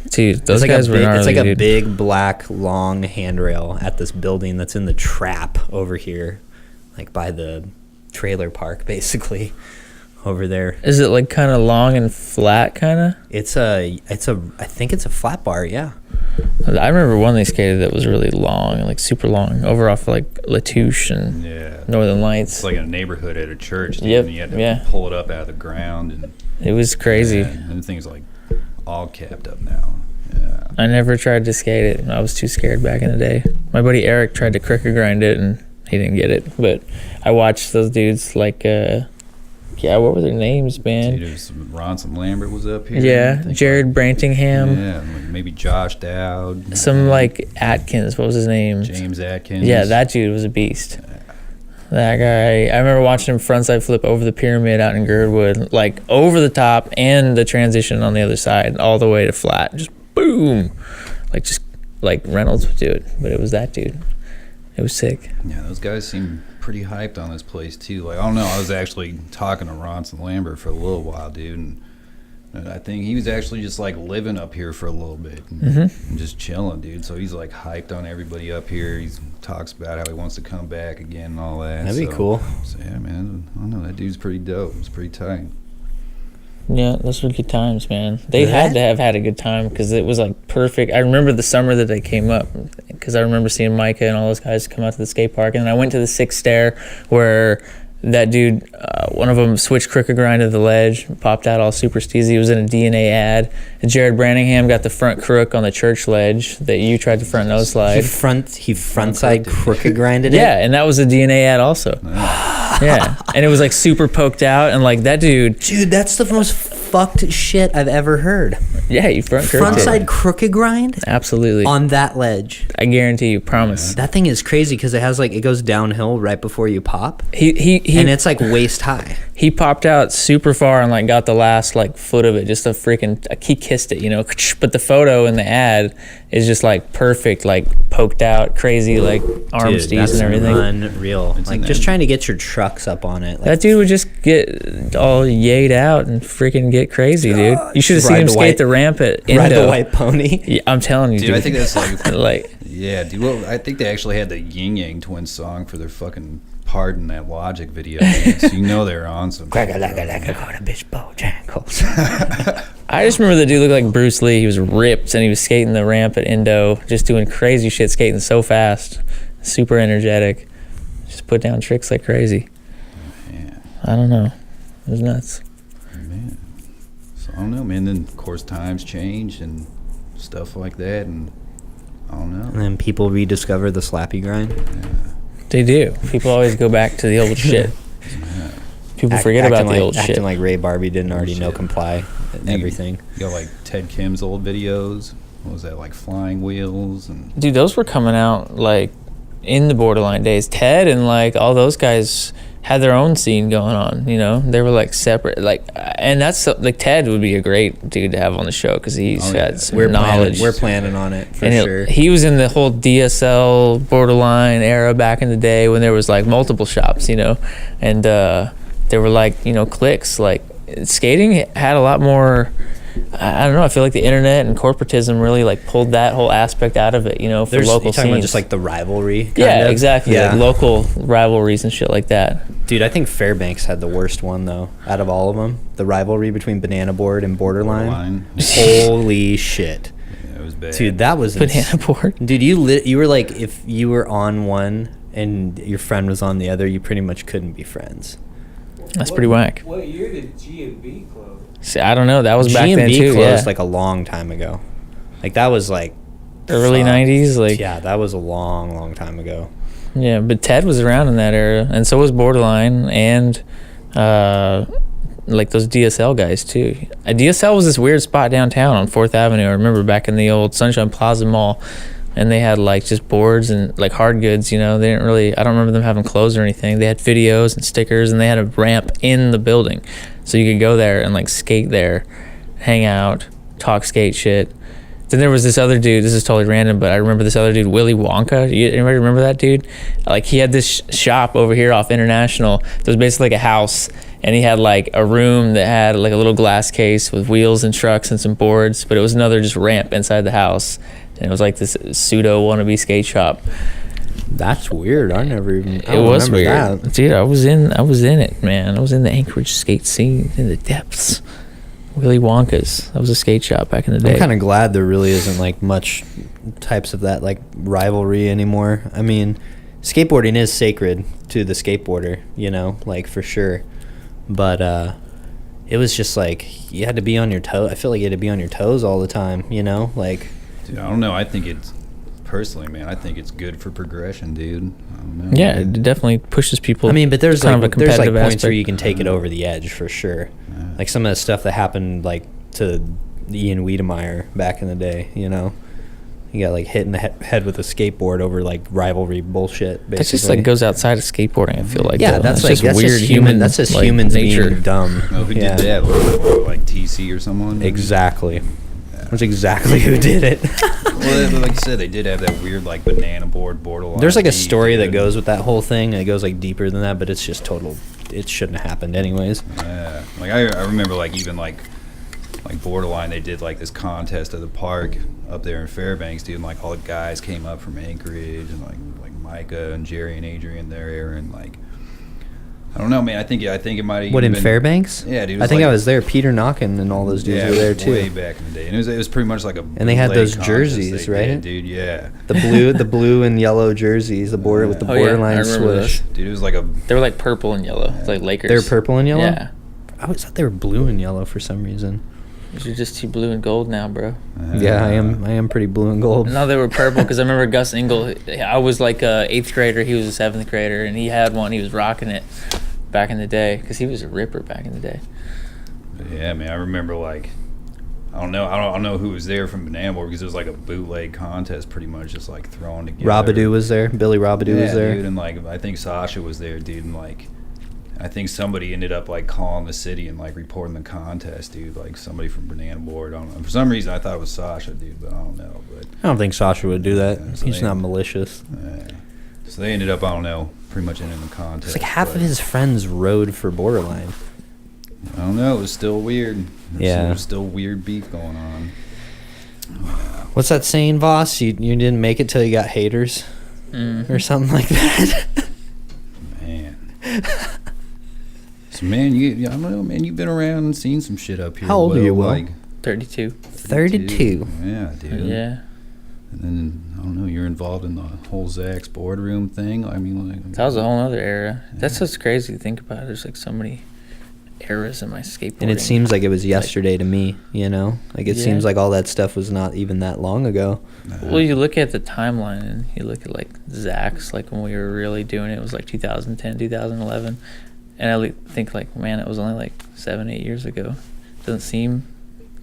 Dude, those It's guys were gnarly, it's like a dude. big black long handrail at this building that's in the trap over here, like by the trailer park, basically, over there. Is it like kind of long and flat, kind of? I think it's a flat bar, yeah. I remember one they skated that was really long, like super long, over off like Latouche and Yeah. Northern Lights. It's like in a neighborhood at a church. Dude, Yep, and you had to yeah. pull it up out of the ground. And It was crazy. yeah, and the thing's like all capped up now. Yeah. I never tried to skate it. I was too scared back in the day. My buddy Eric tried to cricket grind it, and he didn't get it. But I watched those dudes like, what were their names, man? Dude, it was Ronson Lambert was up here. Yeah, I think, Jared Brantingham. Yeah, and like maybe Josh Dowd. Some like Atkins. What was his name? James Atkins. Yeah, that dude was a beast. That guy, I remember watching him frontside flip over the pyramid out in Girdwood, like over the top and the transition on the other side, all the way to flat. Just boom. Like Reynolds would do it, but it was that dude. It was sick. Yeah, those guys seem pretty hyped on this place too. Like, I don't know, I was actually talking to Ronson Lambert for a little while, dude, and I think he was actually just like living up here for a little bit and just chilling, dude. So he's like hyped on everybody up here. He talks about how he wants to come back again and all that. That'd be cool. So yeah, man, I don't know, that dude's pretty dope. It's pretty tight. Yeah, those were good times, man. They had to have had a good time because it was like perfect. I remember the summer that they came up because I remember seeing Micah and all those guys come out to the skate park. And then I went to the sixth stair where that dude, one of them switched crooked grind to the ledge, popped out all super steezy. He was in a DNA ad. And Jared Branningham got the front crook on the church ledge that you tried to front nose slide. He frontside crooked grinded it. Yeah, and that was a DNA ad also. Yeah, and it was like super poked out, and like that dude. Dude, that's the most fucked shit I've ever heard. Yeah, you Frontside crooked grind Absolutely. on that ledge. I guarantee you, promise. That thing is crazy because it goes downhill right before you pop, He and it's like waist high. he popped out super far and like got the last like foot of it, just a freaking. He kissed it, you know. But the photo in the ad is just like perfect, like poked out, crazy, like arm Dude, steez that's and everything. unreal. It's Like an just end. trying to get your trucks up on it. Like, That dude would just get all yayed out and freaking get crazy, dude. You should have seen Ride him the skate white- the ramp at Indo. ride the white pony. Yeah, I'm telling you, Dude, dude. I think that's like, like yeah, dude. Well, I think they actually had the Yin Yang Twins song for their fucking part in that Logic video. Man. So you know they're on some. Like a bitch Bojangles. I just remember the dude looked like Bruce Lee. He was ripped and he was skating the ramp at Indo, just doing crazy shit, skating so fast, super energetic, just put down tricks like crazy. Man, I don't know, it was nuts. man. So I don't know, man. Then of course times change and stuff like that, and I don't know. And then people rediscover the slappy grind. They do. People always go back to the old shit. People forget about the old acting shit. like Ray Barbie didn't already know Shit. comply and everything. You got like Ted Kim's old videos. What was that, like Flying Wheels and Dude, those were coming out like in the Borderline days. Ted and like all those guys had their own scene going on, you know. They were like separate, like, and that's like Ted would be a great dude to have on the show because he's Oh, yeah. had some We're knowledge. planning on it for and sure. he was in the whole DSL Borderline era back in the day when there was like multiple shops, you know, and there were like, you know, cliques. Like skating had a lot more. I don't know. I feel like the internet and corporatism really like pulled that whole aspect out of it, you know, for You're local talking about scenes. just like the rivalry. Kind Yeah, of? exactly. Yeah. Like local rivalries and shit like that. Dude, I think Fairbanks had the worst one though, out of all of them. The rivalry between Banana Board and Borderline. Holy shit, Yeah, it was bad. dude, that was Banana board. Dude, you were like, if you were on one and your friend was on the other, you pretty much couldn't be friends. That's pretty whack. What year did G&B close? See, I don't know. That was back then G&B too. closed Yeah. like a long time ago. Like that was like Early fuck. 90s. Like Yeah, that was a long time ago. yeah, but Ted was around in that era, and so was Borderline, and like those DSL guys too. DSL was this weird spot downtown on 4th Avenue. I remember back in the old Sunshine Plaza Mall, and they had like just boards and like hard goods, you know. They didn't really, I don't remember them having clothes or anything. They had videos and stickers, and they had a ramp in the building, so you could go there and like skate there, hang out, talk skate shit. Then there was this other dude, this is totally random, but I remember this other dude, Willy Wonka. Anybody remember that dude? Like he had this shop over here off International. It was basically like a house, and he had like a room that had like a little glass case with wheels and trucks and some boards, but it was another just ramp inside the house, and it was like this pseudo wannabe skate shop. That's weird. I never even. I It don't was remember weird, that. dude. I was in it, man. I was in the Anchorage skate scene, in the depths. Willy Wonka's. That was a skate shop back in the day. I'm kind of glad there really isn't like much types of that like rivalry anymore. I mean, skateboarding is sacred to the skateboarder, you know, like for sure. But it was just like you had to be on your toe. I feel like you had to be on your toes all the time, you know, like. Dude, I don't know. I think it's personally, man. I think it's good for progression, dude. I don't know. Yeah, it definitely pushes people. I mean, but there's kind like of a there's like competitive points where aspect. you can take it over the edge for sure. Like some of the stuff that happened like to Ian Wiedemeyer back in the day, you know. You got like hit in the head with a skateboard over like rivalry bullshit. Basically, That just like goes outside of skateboarding. I feel like yeah, though. that's like just that's weird just human. That's just like, humans nature. being dumb. Oh, who Yeah. did that? Like TC or someone? Exactly. That's exactly who did it. Well, like I said, they did have that weird like banana board borderline. There's like a beat, story that dude. goes with that whole thing. And it goes like deeper than that, but it's just total. It shouldn't have happened anyways. Yeah, like I remember like even like borderline, they did like this contest at the park up there in Fairbanks, dude. And like all the guys came up from Anchorage and like Micah and Jerry and Adrian there, and like I don't know, man. I think it might. What in been, Fairbanks? Yeah, dude. it I think like- I was there. Peter Knockin and all those dudes yeah, were there way too. back in the day, and it was pretty much like a. And they had bootleg those contest jerseys, they right? did, dude. Yeah. The blue and yellow jerseys, the border with the Oh, yeah, borderline I remember swoosh. those. Dude, it was like a. They were like purple and yellow. It's like Lakers. They were purple and yellow. Yeah. I always thought they were blue and yellow for some reason. You're just too blue and gold now, bro. Yeah, I am pretty blue and gold. No, they were purple because I remember Gus Engel. I was like a 8th grader. He was a 7th grader, and he had one. He was rocking it back in the day because he was a ripper back in the day. Yeah, man. I remember like. I don't know who was there from Banana Board because it was like a bootleg contest, pretty much just like thrown together. Robidoo was there. Billy Robidoo was there. Dude, and like I think Sasha was there, dude, and like I think somebody ended up like calling the city and like reporting the contest, dude. Like somebody from Banana Board. I don't know. For some reason, I thought it was Sasha, dude, but I don't know. But I don't think Sasha would do that. Yeah, so He's they- not malicious. so they ended up, I don't know, pretty much ending the contest. It's like half but of his friends rode for Borderline. I don't know. It was still weird. Yeah. There's still weird beef going on. What's that saying, Voss? You didn't make it till you got haters, or something like that. Man. So man, I don't know, man. You've been around and seen some shit up here. How old are you, Will? Like 32. 32. Yeah, dude. Yeah. And then I don't know. You're involved in the whole Zach's boardroom thing. I mean, like That was a whole other era. That's just crazy to think about. There's like so many eras in my skateboarding. And it seems like it was yesterday to me, you know? Like it Yeah. seems like all that stuff was not even that long ago. Well, you look at the timeline and you look at like Zach's, like when we were really doing it, it was like 2010, 2011. And I think like, man, it was only like 7-8 years ago. Doesn't seem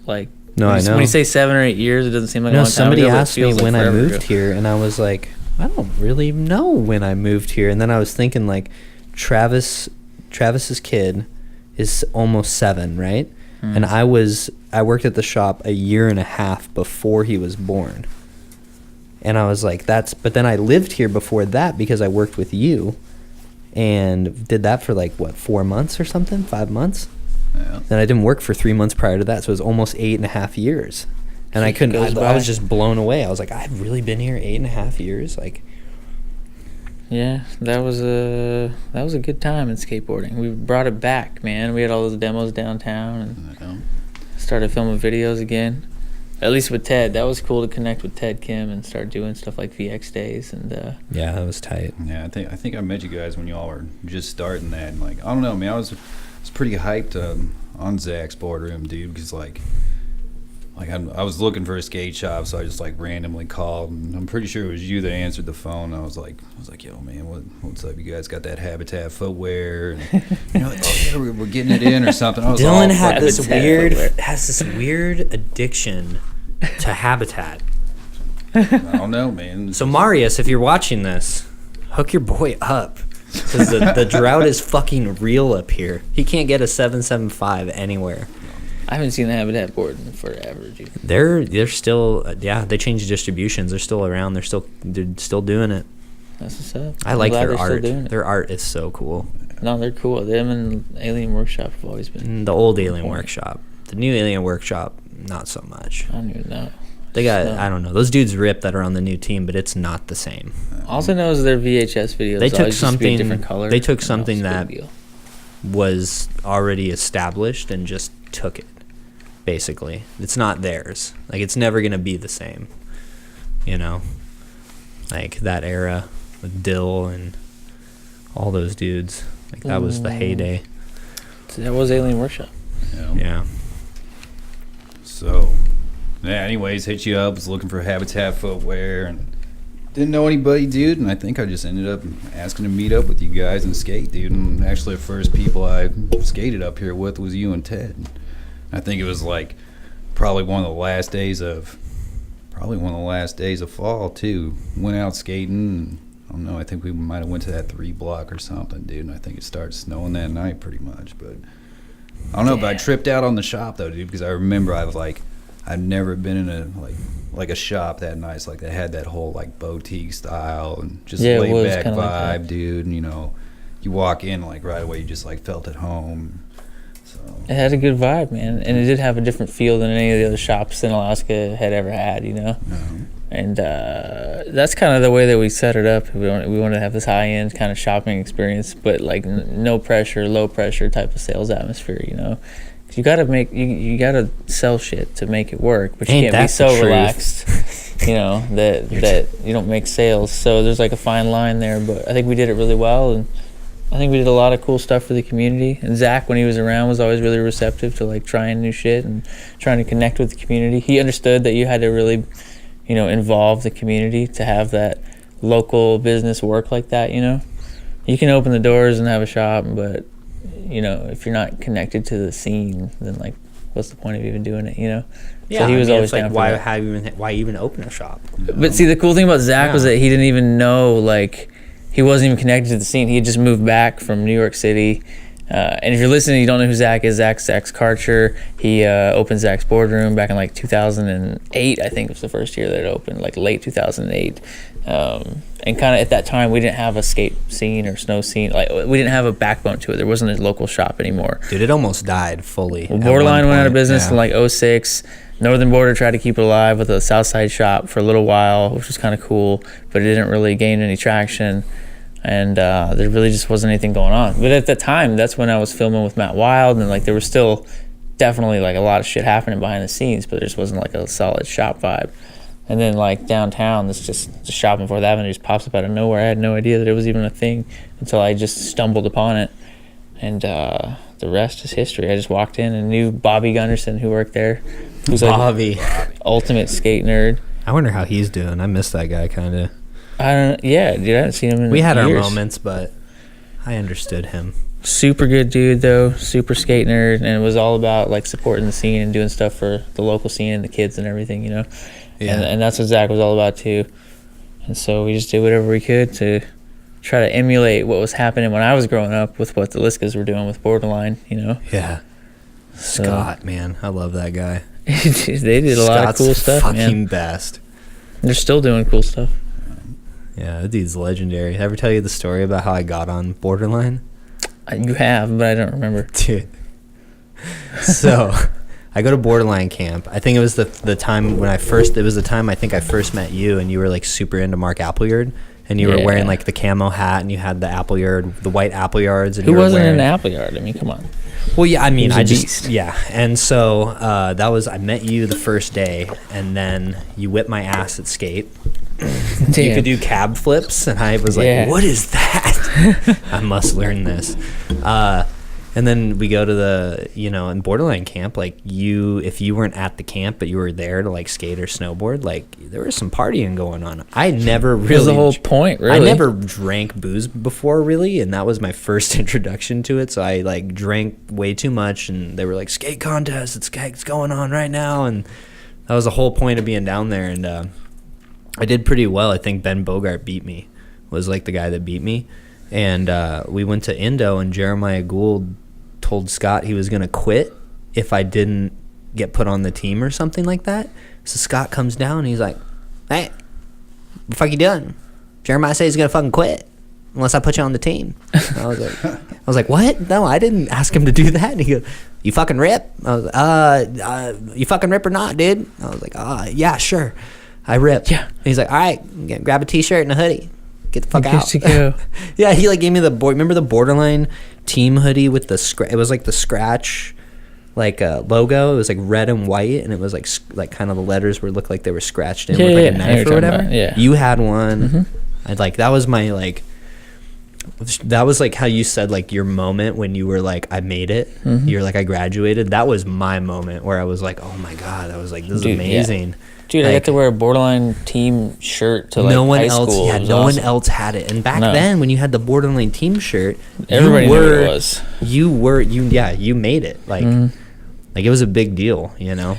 like. No, when I you- know. When you say 7 or 8 years, it doesn't seem like a No, long time somebody ago, but it asked me feels like when I forever moved ago. here, and I was like, I don't really know when I moved here. And then I was thinking like, Travis's kid is almost 7, right? And I worked at the shop a year and a half before he was born. And I was like, but then I lived here before that because I worked with you and did that for like, what, 4 months or something? 5 months? Yeah. Then I didn't work for 3 months prior to that, so it was almost 8.5 years. And I couldn't, Goes I by. was just blown away. I was like, I've really been here 8.5 years? Like, Yeah, that was a good time in skateboarding. We brought it back, man. We had all those demos downtown and You know? started filming videos again. At least with Ted, that was cool to connect with Ted Kim and start doing stuff like VX days and yeah, that was tight. Yeah, I think I met you guys when y'all were just starting that, and like I don't know, man, I was pretty hyped on Zach's boardroom, dude, because like I was looking for a skate shop, so I just like randomly called, and I'm pretty sure it was you that answered the phone. I was like, yo, man, what's up? You guys got that Habitat footwear? And you're like, oh yeah, we're getting it in or something. I was all Dylan had fucking- this Habitat weird addiction to Habitat. I don't know, man. So Marius, if you're watching this, hook your boy up. Because the drought is fucking real up here. He can't get a 775 anywhere. I haven't seen the Habitat board in forever, dude. They're still they changed distributions. They're still around. They're still doing it. That's what's up. I I'm like glad their they're still art. doing it. Their art is so cool. No, they're cool. Them and Alien Workshop have always been. The old Alien Workshop. The new Alien Workshop, not so much. I don't even know. They got, I don't know. Those dudes rip that are on the new team, but it's not the same. All I know is their VHS videos. They took always used to be a something. different color. They took and something that was a that big deal. was already established and just took it. Basically, it's not theirs. Like, it's never gonna be the same. You know, like that era with Dill and all those dudes. Like, that was the heyday. So that was Alien Workshop. Yeah. So, yeah, anyways, hit you up, was looking for Habitat Footwear, and didn't know anybody, dude, and I think I just ended up asking to meet up with you guys and skate, dude, and actually the first people I skated up here with was you and Ted. I think it was, like, probably one of the last days of fall, too. Went out skating, and I don't know, I think we might have went to that 3 block or something, dude, and I think it started snowing that night pretty much, but I don't know, but I tripped out on the shop, though, dude, because I remember I'd never been in a, like a shop that nice, like, that had that whole, like, boutique style and just laid-back vibe, like dude, and, you know, you walk in, like, right away, you just, like, felt at home. So It had a good vibe, man, and it did have a different feel than any of the other shops in Alaska had ever had, you know. And that's kind of the way that we set it up. We wanted to have this high-end kind of shopping experience, but like no pressure, low pressure type of sales atmosphere, you know. You gotta you gotta sell shit to make it work, but you can't be so relaxed, you know, that you don't make sales. So there's like a fine line there, but I think we did it really well, and I think we did a lot of cool stuff for the community. And Zach, when he was around, was always really receptive to like trying new shit and trying to connect with the community. He understood that you had to really, you know, involve the community to have that local business work like that, you know. You can open the doors and have a shop, but, you know, if you're not connected to the scene, then, like, what's the point of even doing it, you know? Yeah, so he was always like, down for why that. why even open a shop? But see, the cool thing about Zach was that he didn't even know, like, he wasn't even connected to the scene. He had just moved back from New York City. And if you're listening, you don't know who Zach is. Zach's Karcher. He opened Zach's Boardroom back in like 2008, I think was the first year that it opened, like late 2008. And kind of at that time, we didn't have a skate scene or snow scene. Like, we didn't have a backbone to it. There wasn't a local shop anymore. Dude, it almost died fully. Well, Borderline went out of business in like 06. Northern Border tried to keep it alive with a Southside shop for a little while, which was kind of cool, but it didn't really gain any traction. And there really just wasn't anything going on. But at the time, that's when I was filming with Matt Wild, and like there was still definitely like a lot of shit happening behind the scenes, but there just wasn't like a solid shop vibe. And then like downtown, this just the shop on 4th Avenue just pops up out of nowhere. I had no idea that it was even a thing until I just stumbled upon it. And the rest is history. I just walked in and knew Bobby Gunderson, who worked there. Who's like Bobby, ultimate skate nerd. I wonder how he's doing. I miss that guy kind of. Yeah, dude, I haven't seen him in We had years. our moments, but I understood him. Super good dude, though. Super skate nerd, and it was all about like supporting the scene and doing stuff for the local scene and the kids and everything, you know. Yeah. And that's what Zach was all about too. And so we just did whatever we could to try to emulate what was happening when I was growing up with what the Liskas were doing with Borderline, you know. Yeah. So, Scott, man, I love that guy. they did a lot of cool stuff, fucking man. best. They're still doing cool stuff. Yeah, that dude's legendary. Did I ever tell you the story about how I got on Borderline? You have, but I don't remember. Dude. So, I go to Borderline camp. I think it was the time when it was the time I think I first met you, and you were like super into Mark Appleyard, and you were wearing like the camo hat, and you had the Appleyard, the white Appleyards. And Who you were wasn't wearing, in Appleyard? I mean, come on. Well, yeah, I mean, beast. And so I met you the first day, and then you whipped my ass at skate. You could do cab flips, and I was like, what is that? I must learn this. And then we go to the, in Borderline camp, like if you weren't at the camp, but you were there to like skate or snowboard, like there was some partying going on. I never really. That was the whole point, really. I never drank booze before, really, and that was my first introduction to it. So I like drank way too much, and they were like, skate contest, it's going on right now. And that was the whole point of being down there. And I did pretty well. I think Ben Bogart was like the guy that beat me. And we went to Indo, and Jeremiah Gould told Scott he was going to quit if I didn't get put on the team or something like that. So Scott comes down, and he's like, hey, what the fuck you doing? Jeremiah says he's going to fucking quit unless I put you on the team. And I was like, was like, what? No, I didn't ask him to do that. And he goes, you fucking rip? I was you fucking rip or not, dude? I was like, yeah, sure. I rip. Yeah. And he's like, all right, grab a t-shirt and a hoodie. Get the fuck Good out. to go. Yeah, he like gave me remember the Borderline team hoodie with the it was like the scratch like logo. It was like red and white, and it was like kind of the letters were looked like they were scratched in with like a knife or whatever. Yeah. You had one. I'd like that was my like that was like how you said like your moment when you were like I made it. You're like I graduated. That was my moment where I was like, oh my god, I was like, this is amazing. Yeah. Dude, like, I got to wear a Borderline team shirt to like no one high else, school. yeah, no one else had it. And back then, when you had the Borderline team shirt, everybody knew what it was. You made it. Like, like it was a big deal, you know.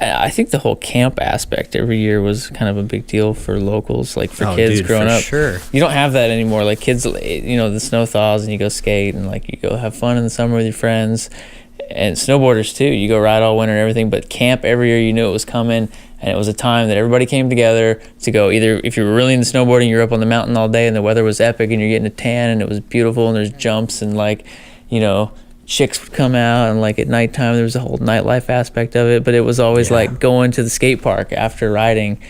I think the whole camp aspect every year was kind of a big deal for locals, like for kids growing up. Sure. You don't have that anymore. Like kids, you know, the snow thaws and you go skate and like you go have fun in the summer with your friends. And snowboarders too. You go ride all winter and everything, but camp every year you knew it was coming, and it was a time that everybody came together to go. Either if you were really into snowboarding, you're up on the mountain all day and the weather was epic and you're getting a tan and it was beautiful and there's jumps and like, you know, chicks would come out and like at nighttime there was a whole nightlife aspect of it. But it was always like going to the skate park after riding,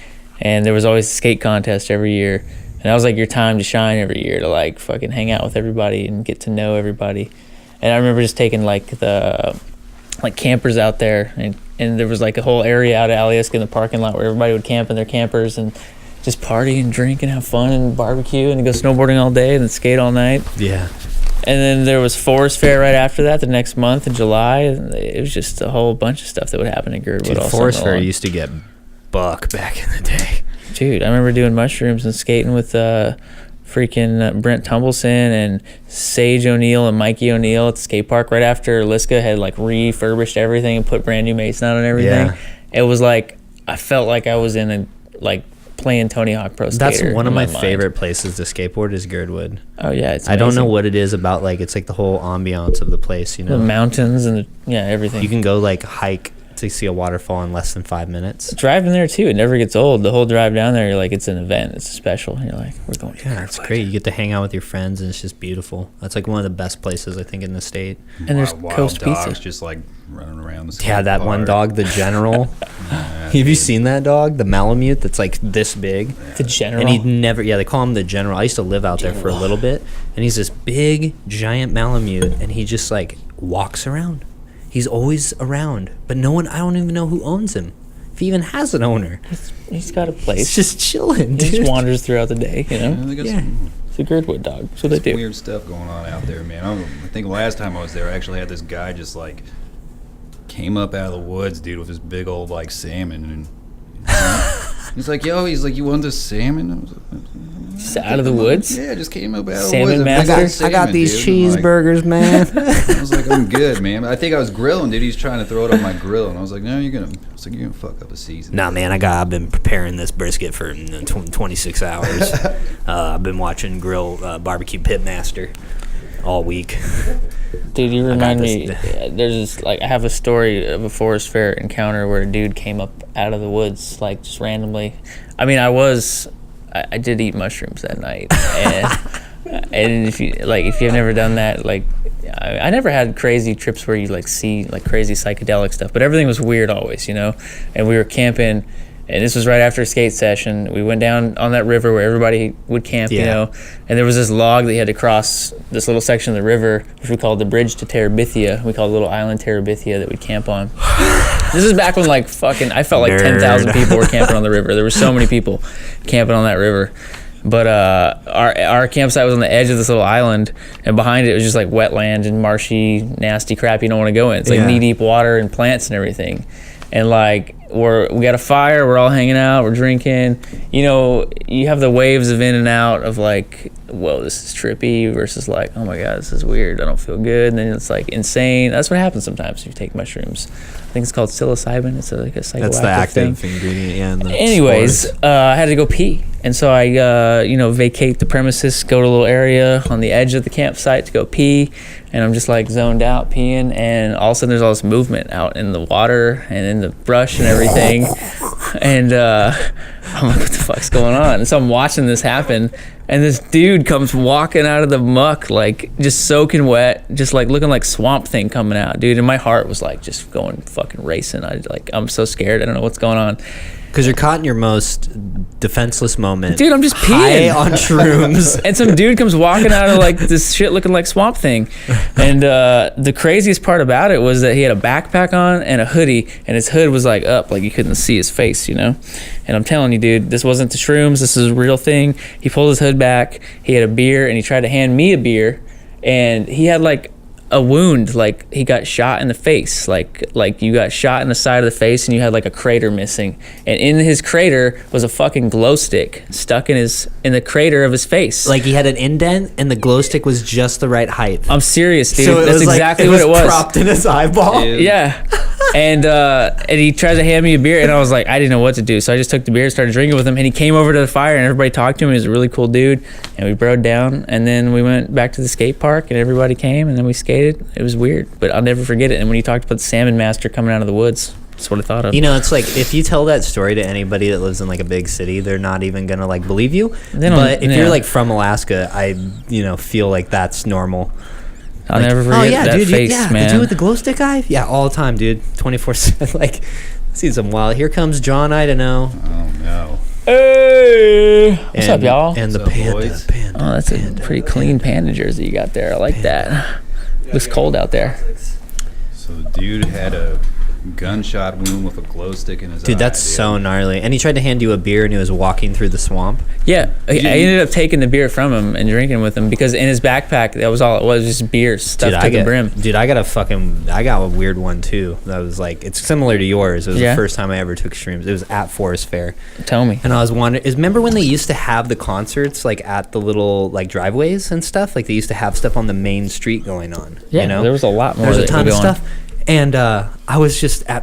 and there was always a skate contest every year, and that was like your time to shine every year, to like fucking hang out with everybody and get to know everybody. And I remember just taking like the campers out there, and there was like a whole area out at Alyeska in the parking lot where everybody would camp in their campers and just party and drink and have fun and barbecue and go snowboarding all day and then skate all night. Yeah. And then there was Forest Fair right after that, the next month in July. And it was just a whole bunch of stuff that would happen in Girdwood. Dude, Forest Fair used to get buck back in the day. Dude, I remember doing mushrooms and skating with freaking Brent Tumbleson and Sage ONeill and Mikey ONeill at the skate park right after Liska had like refurbished everything and put brand new mason on and everything. Yeah. It was like I felt like I was in a like playing Tony Hawk Pro Skater. That's one of my mind. favorite places to skateboard is Girdwood. Oh yeah, it's amazing. I don't know what it is about, like it's like the whole ambiance of the place, you know. The mountains and everything. You can go like hike to see a waterfall in less than 5 minutes. Driving there too, it never gets old. The whole drive down there, you're like, it's an event, it's special. You're like, we're going to Yeah, it's great. You get to hang out with your friends and it's just beautiful. That's like one of the best places I think in the state. And there's Wild Coast dogs Pizza. just like running around the skate Yeah, that one park. dog, the General. Have you seen that dog, the Malamute that's like this big? The General. And he never, they call him the General. I used to live out there for a little bit, and he's this big, giant Malamute, and he just like walks around. He's always around, but I don't even know who owns him. If he even has an owner. He's got a place. He's just chilling, He dude. just wanders throughout the day, you know? They got Yeah. some It's a Girdwood dog. That's what they do. weird stuff going on out there, man. I think last time I was there, I actually had this guy just like came up out of the woods, dude, with this big old like salmon, and he's like, you want this salmon? I was like, Just out of the woods? Yeah, just came up out of the Salmon woods. master? I got these dude. I'm like- cheeseburgers, man. I was like, I'm good, man. I think I was grilling, dude. He's trying to throw it on my grill, and I was like, no, you're gonna fuck up a season. Nah, man, I've been preparing this brisket for 26 hours. I've been watching Barbecue Pitmaster all week. Dude, you remind me, this- there's this, like, I have a story of a Forest Fair encounter where a dude came up out of the woods, like, just randomly. I mean, I did eat mushrooms that night. And if you've never done that, like, I never had crazy trips where you, like, see, like, crazy psychedelic stuff, but everything was weird always, you know? And we were camping, and this was right after a skate session. We went down on that river where everybody would camp, you know, and there was this log that you had to cross this little section of the river, which we called the bridge to Terabithia. We called the little island Terabithia that we'd camp on. This is back when, like, I felt like 10,000 people were camping on the river. There were so many people camping on that river. But our campsite was on the edge of this little island, and behind it was just like wetland and marshy, nasty crap you don't want to go in. It's like knee-deep water and plants and everything. And like we got a fire, we're all hanging out, we're drinking. You know, you have the waves of in and out of like, whoa, this is trippy versus like, oh my God, this is weird, I don't feel good. And then it's like insane. That's what happens sometimes if you take mushrooms. I think it's called psilocybin. It's like a psychoactive That's the active thing. ingredient, yeah. In the Anyways, spores. I had to go pee. And so I, vacate the premises, go to a little area on the edge of the campsite to go pee. And I'm just like zoned out peeing. And all of a sudden there's all this movement out in the water and in the brush and everything. And I'm like, what the fuck's going on? And so I'm watching this happen, and this dude comes walking out of the muck, like just soaking wet, just like looking like Swamp Thing coming out, dude. And my heart was like just going fucking racing. I'm so scared. I don't know what's going on. Because you're caught in your most defenseless moment. Dude, I'm just high peeing on shrooms. And some dude comes walking out of like this shit looking like Swamp Thing. And the craziest part about it was that he had a backpack on and a hoodie, and his hood was like up, like you couldn't see his face, you know? And I'm telling you, dude, this wasn't the shrooms. This is a real thing. He pulled his hood back. He had a beer, and he tried to hand me a beer. And he had like a wound, like he got shot in the face, like you got shot in the side of the face and you had like a crater missing, and in his crater was a fucking glow stick stuck in the crater of his face. Like he had an indent and the glow stick was just the right height. I'm serious, dude. So That's exactly what it was. Propped in his eyeball. Dude. Yeah. And he tries to hand me a beer, and I was like, I didn't know what to do, so I just took the beer and started drinking with him. And he came over to the fire, and everybody talked to him. He was a really cool dude, and we broed down. And then we went back to the skate park, and everybody came, and then we skated. It was weird, but I'll never forget it. And when you talked about the salmon master coming out of the woods, that's what I thought of. You know, it's like if you tell that story to anybody that lives in like a big city, they're not even gonna like believe you. But if you're like from Alaska, I feel like that's normal. I'll never forget that dude, face, man. man. The dude with the glow stick eye? Yeah, all the time, dude. 24/7. Like, see some wild. Here comes John Idaho. Oh no. Hey, what's up, y'all? And the What's up, panda, boys? panda. Oh, that's a pretty clean panda jersey you got there. I like that. Looks cold out there. So the dude had a gunshot wound with a glow stick in his eye. Dude, that's so gnarly. And he tried to hand you a beer and he was walking through the swamp. Yeah, I ended up taking the beer from him and drinking with him because in his backpack, that was all it was, just beer stuffed to the brim. Dude, I got a weird one too. That was like, it's similar to yours. It was the first time I ever took shrooms. It was at Forest Fair. Tell me. And I was wondering, remember when they used to have the concerts like at the little like driveways and stuff? Like they used to have stuff on the main street going on. Yeah, you know? there was a lot more. There was a ton of going. stuff. And I was just I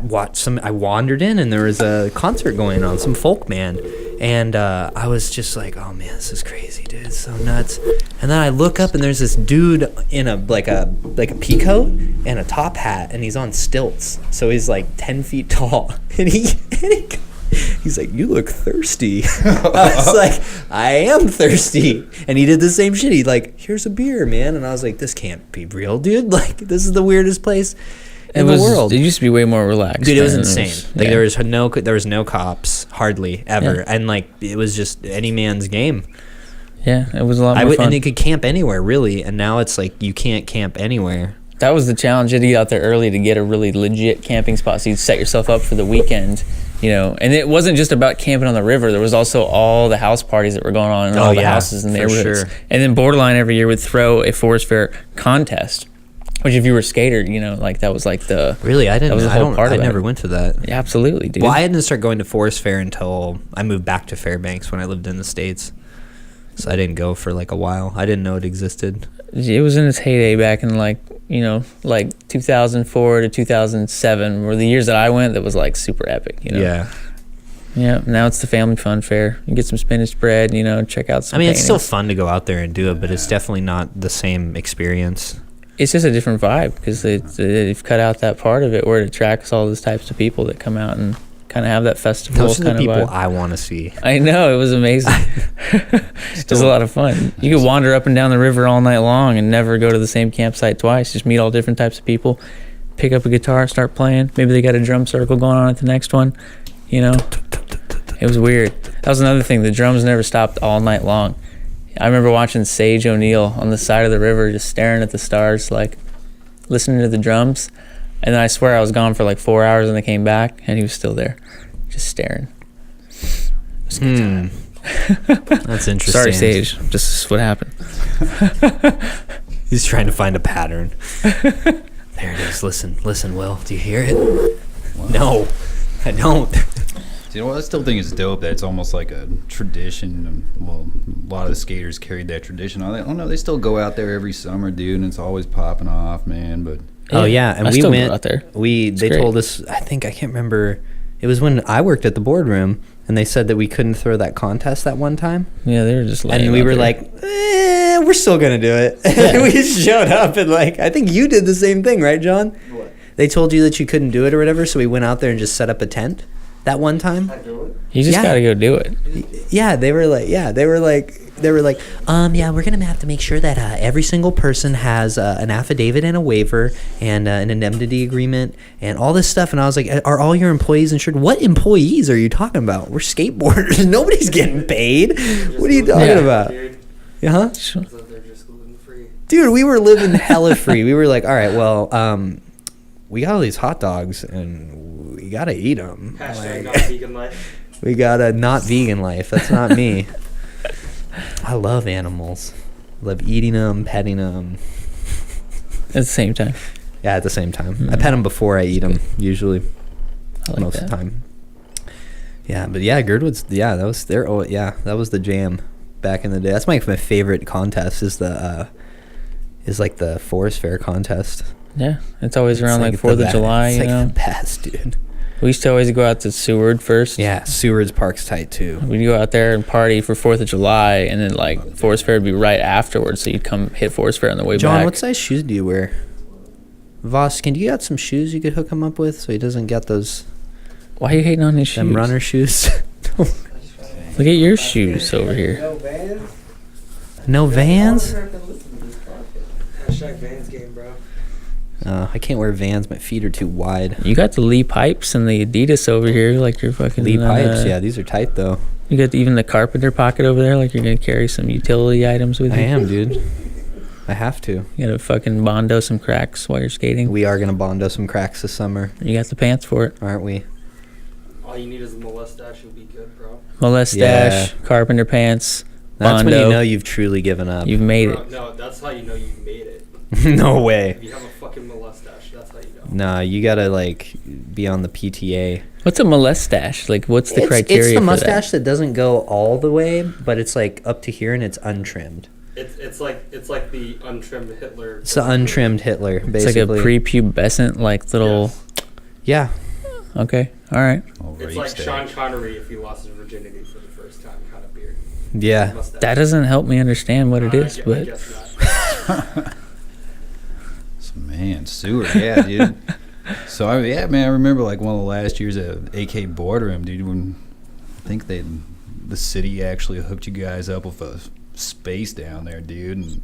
wandered in and there was a concert going on, some folk band. And I was just like, oh man, this is crazy, dude. It's so nuts. And then I look up and there's this dude in a pea coat and a top hat, and he's on stilts. So he's like 10 feet tall. And he's like, you look thirsty. I was like, I am thirsty. And he did the same shit. He like, here's a beer, man. And I was like, this can't be real, dude. Like, this is the weirdest place in the world. It used to be way more relaxed. Dude, it was man. insane. Like there was no cops, hardly ever. And like it was just any man's game. Yeah, it was a lot more fun. And you could camp anywhere, really. And now it's like you can't camp anywhere. That was the challenge. You had to get out there early to get a really legit camping spot, so you'd set yourself up for the weekend, you know. And it wasn't just about camping on the river. There was also all the house parties that were going on in all the houses in the neighborhoods. Sure. And then Borderline every year would throw a Forest Fair contest, which if you were a skater, you know, like that was like the... Really? I didn't. That was the whole part of it. I never went to that. Yeah, absolutely, dude. Well, I didn't start going to Forest Fair until I moved back to Fairbanks when I lived in the States. So I didn't go for like a while. I didn't know it existed. It was in its heyday back in like 2004 to 2007 were the years that I went that was like super epic, you know. Yeah. Yeah, now it's the family fun fair. You get some spinach bread, you know, check out some it's still paintings. fun to go out there and do it, but it's definitely not the same experience. It's just a different vibe because they've cut out that part of it where it attracts all those types of people that come out and kind of have that festival Those are the kind of people vibe. I want to see. I know, it was amazing. It was a lot of fun. You could wander up and down the river all night long and never go to the same campsite twice. Just meet all different types of people, pick up a guitar, start playing. Maybe they got a drum circle going on at the next one, you know. It was weird. That was another thing. The drums never stopped all night long. I remember watching Sage O'Neill on the side of the river just staring at the stars, like listening to the drums. And then I swear I was gone for like 4 hours and I came back and he was still there, just staring. It was a good time. That's interesting. Sorry, Sage. Just what happened. He's trying to find a pattern. There it is. Listen, Will. Do you hear it? Wow. No, I don't. You know what? I still think it's dope that it's almost like a tradition. Well, a lot of the skaters carried that tradition on. I don't know. They still go out there every summer, dude, and it's always popping off, man. But oh yeah, and I we still went go out there. They great. told us. I can't remember. It was when I worked at the boardroom, and they said that we couldn't throw that contest that one time. Yeah, they were just lame And we out were there. like, we're still gonna do it. Yeah. We showed up and like, I think you did the same thing, right, John? What? They told you that you couldn't do it or whatever, so we went out there and just set up a tent. that one time. You just Yeah. gotta go do it. Yeah, they were like, yeah, we're gonna have to make sure that every single person has an affidavit and a waiver and an indemnity agreement and all this stuff. And I was like, are all your employees insured? What employees are you talking about? We're skateboarders. Nobody's getting paid. What are you talking about? Yeah, huh? So they're just gluten-free. Dude, we were living hella free. We were like, all right, well, we got all these hot dogs and we gotta eat them. Hashtag not vegan life. We got a not vegan life. That's not me. I love animals. Love eating them, petting them. At the same time. Yeah, at the same time. I pet them before I eat them, usually. I like Most that. of the time. Yeah, but yeah, Girdwood's, yeah, that was their, oh, yeah, that was the jam back in the day. That's my favorite contest is the, like the Forest Fair contest. Yeah, it's always around like the 4th of best. July, It's you like know. the best, dude. We used to always go out to Seward first. Yeah, Seward's Park's tight too. We'd go out there and party for 4th of July, and then like Forest Fair would be right afterwards, so you'd come hit Forest Fair on the way John, back. what size shoes do you wear? Voss, can you got some shoes you could hook him up with so he doesn't get those Why are you hating on his shoes? them runner shoes? Look at your shoes over here. No Vans? No Vans? Hashtag Vans game, bro. I can't wear Vans. My feet are too wide. You got the Lee pipes and the Adidas over here, like you're fucking. Lee pipes, yeah, these are tight though. You got even the carpenter pocket over there, like you're gonna carry some utility items with I you. am, dude. I have to. You gotta fucking bondo some cracks while you're skating. We are gonna bondo some cracks this summer, You got the pants for it. aren't we? All you need is a mustache, you'll be good, bro. Mustache, carpenter pants, That's when you bondo. know you've truly given up. You've made Bro, it. no, that's how you know you've made it. No way. If you have a fucking mustache, that's how you know. Nah, you gotta like be on the PTA. What's a mustache? Like, what's the criteria? It's the for mustache that doesn't go all the way, but it's like up to here and it's untrimmed. It's like the untrimmed Hitler. It's the untrimmed Hitler, It's basically. like a prepubescent, like little. Yeah. Okay, all right. Oh, It's rape like steak. Sean Connery if he lost his virginity for the first time, kind of beard. Yeah. Mustache. That doesn't help me understand what it is, I but guess not. So, man, Seward, yeah, dude. So, I remember like one of the last years at AK Boardroom, dude, when I think the city actually hooked you guys up with a space down there, dude. And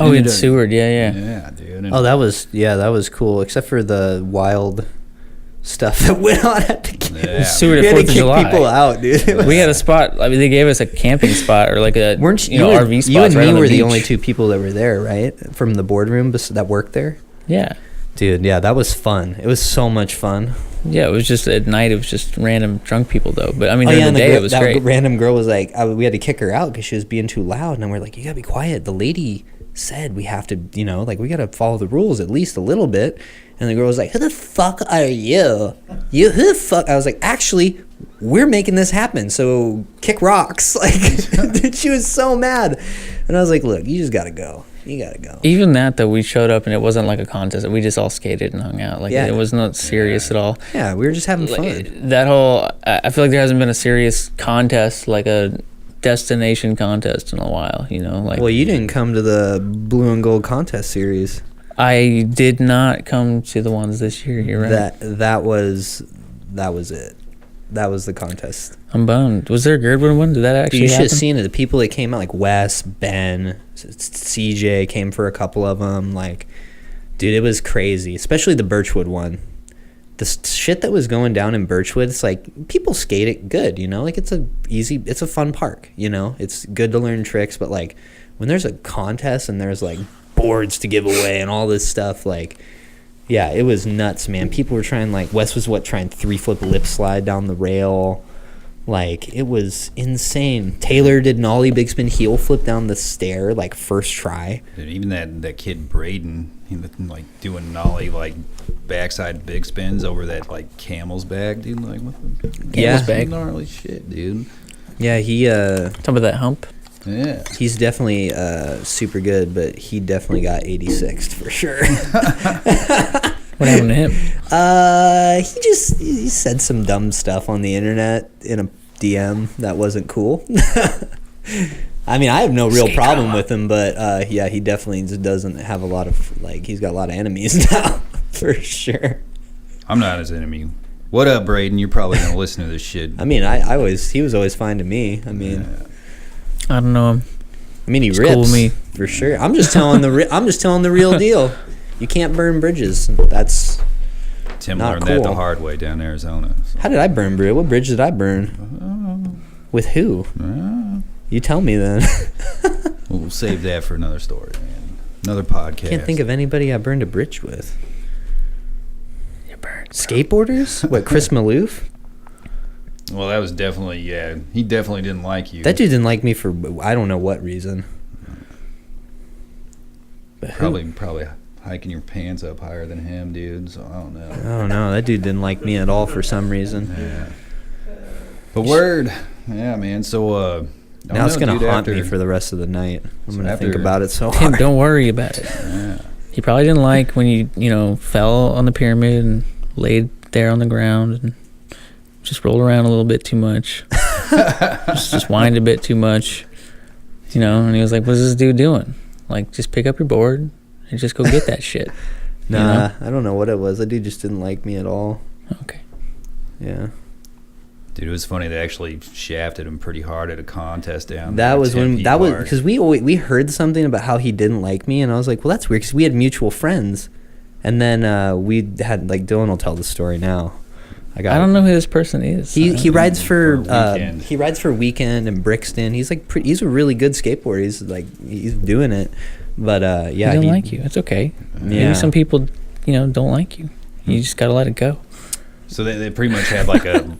oh, ended it's up- Seward, yeah. Yeah, dude. And Oh, that was cool, except for the wild stuff that went on at the game. Yeah. Seward We at had to 4th of kick July. people out, dude. We had a spot. I mean, they gave us a camping spot or like a Weren't you know and- RV spot. You and right me on were the beach. only two people that were there, right? From the boardroom that worked there. Yeah, Dude, yeah, that was fun. It was so much fun. yeah. It was just at night. It was just random drunk people though. But I mean, Oh during yeah, the and day girl, it was that great. random girl was like, we had to kick her out because she was being too loud, and we're like, you gotta be quiet. The lady said we have to, like we gotta follow the rules at least a little bit. And the girl was like, who the fuck are you? Who the fuck? I was like, actually, we're making this happen, so kick rocks. Like, she was so mad, and I was like, look, you just gotta go. You gotta go. Even that though, we showed up and it wasn't like a contest. We just all skated and hung out. Like Yeah. it was not serious at all. Yeah, we were just having Like, fun. that whole, I feel like there hasn't been a serious contest, like a destination contest in a while. You know, like Well, you didn't come to the blue and gold contest series. I did not come to the ones this year. You're right. That was it. That was the contest. I'm bummed. Was there a Girdwood one? Did that Dude, actually you should happen? have seen it. The people that came out, like Wes, Ben, CJ came for a couple of them. Like, dude, it was crazy. Especially the Birchwood one. The shit that was going down in Birchwood, it's like people skate it good, Like it's a fun park, It's good to learn tricks, but like when there's a contest and there's like boards to give away and all this stuff, like. Yeah, it was nuts, man. People were trying, like, Wes was trying 3-flip lip slide down the rail. Like, it was insane. Taylor did an ollie big spin heel flip down the stair, like, first try. Dude, even that kid Braden, he was, like doing nollie like backside big spins over that like camel's back, dude. Like what the Yeah. camel's back, gnarly shit, dude. Yeah, Talk about that hump. Yeah. he's definitely super good, but he definitely got 86th for sure. What happened to him? He said some dumb stuff on the internet in a DM that wasn't cool. I mean, I have no real problem with him, but yeah, he definitely just doesn't have a lot of, like, he's got a lot of enemies now, for sure. I'm not his enemy What up, Braden? You're probably gonna listen to this shit. I mean, he was always fine to me. I mean, I don't know him. I mean, he He's rips cool with me. for sure. I'm just telling the real deal. You can't burn bridges. That's Tim not learned that the cool. hard way down in Arizona. So. How did I burn bridge? What bridge did I burn? With who? You tell me then. We'll save that for another story, man. Another podcast. Can't think of anybody I burned a bridge with. You burned. Skateboarders? What, Chris Maloof? Well, that was definitely, yeah. He definitely didn't like you. That dude didn't like me for I don't know what reason. But who? Probably hiking your pants up higher than him, dude. So I don't know. I don't know. That dude didn't like me at all for some reason. Yeah. But word, yeah, man. So Now it's gonna haunt me for the rest of the night. I'm gonna think about it so Tim, hard. don't worry about it. Yeah. He probably didn't like when you fell on the pyramid and laid there on the ground and just rolled around a little bit too much. just whined a bit too much. And he was like, what's this dude doing? Like, just pick up your board and just go get that shit. Nah, I don't know what it was. That dude just didn't like me at all. Okay. Yeah. Dude, it was funny. They actually shafted him pretty hard at a contest down That there was at when Tempe that was Park. because we heard something about how he didn't like me, and I was like, well, that's weird because we had mutual friends, and then we had like Dylan will tell the story now. I don't know who this person is. He rides for Weekend. he rides for Weekend and Brixton. He's like he's a really good skateboarder. He's doing it, but yeah, He don't like you. It's okay. Yeah. Maybe some people, don't like you. You just gotta let it go. So they pretty much had like a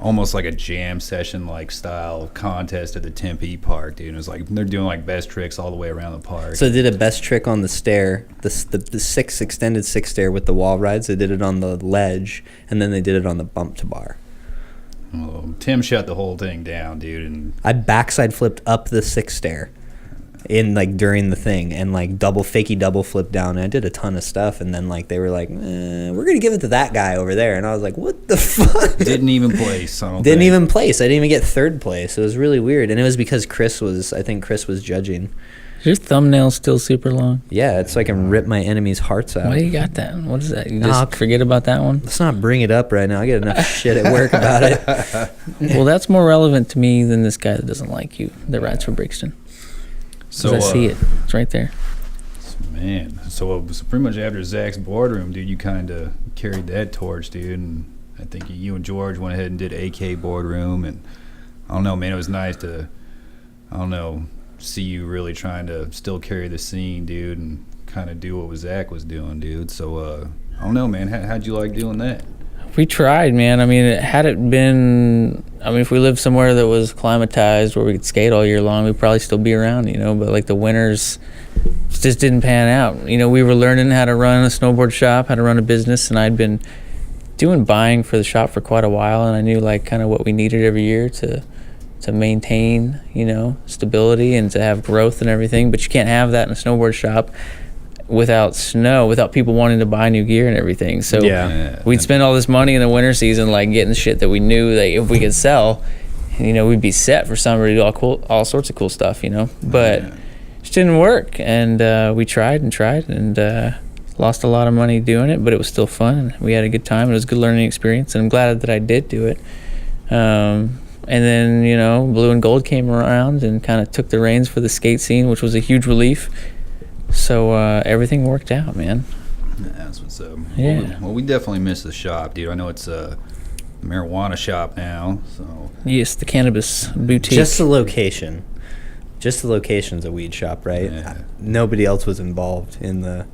almost like a jam session like style contest at the Tempe Park, dude. It was like they're doing like best tricks all the way around the park. So they did a best trick on the stair, the extended six stair with the wall rides. They did it on the ledge, and then they did it on the bump to bar. Well, Tim shut the whole thing down, dude, and I backside flipped up the six stair in like during the thing, and like fakey double flip down, and I did a ton of stuff, and then like they were like, we're gonna give it to that guy over there, and I was like, what the fuck? didn't even place. I don't Didn't think. even place. I didn't even get third place. It was really weird, and it was because Chris was judging. Is your thumbnail still super long? Yeah, it's so I can rip my enemies' hearts out. Why do you got that? What is that? You No, just forget about that one? Let's not bring it up right now. I get enough shit at work about it. Well, that's more relevant to me than this guy that doesn't like you that rides for Brixton. So I see it. It's right there. Man, so pretty much after Zach's boardroom, dude, you kind of carried that torch, dude, and I think you and George went ahead and did AK boardroom, and I don't know, man, it was nice to, see you really trying to still carry the scene, dude, and kind of do what Zach was doing, dude. So I don't know, man, how'd you like doing that? We tried, man. I mean, if we lived somewhere that was climatized where we could skate all year long, we'd probably still be around, but like the winters just didn't pan out. We were learning how to run a snowboard shop, how to run a business, and I'd been doing buying for the shop for quite a while, and I knew like kind of what we needed every year to maintain, stability and to have growth and everything. But you can't have that in a snowboard shop without snow, without people wanting to buy new gear and everything. So we'd spend all this money in the winter season like getting shit that we knew that if we could sell, we'd be set for summer to do all sorts of cool stuff, but it just didn't work. And we tried and lost a lot of money doing it, but it was still fun and we had a good time. It was a good learning experience, and I'm glad that I did do it. And then Blue and Gold came around and kind of took the reins for the skate scene, which was a huge relief. So everything worked out, man. That's what's up. Yeah. Well, we definitely miss the shop, dude. I know it's a marijuana shop now, so. Yes, the cannabis boutique. Just the location. Just the location's a weed shop, right? Yeah. Nobody else was involved in the...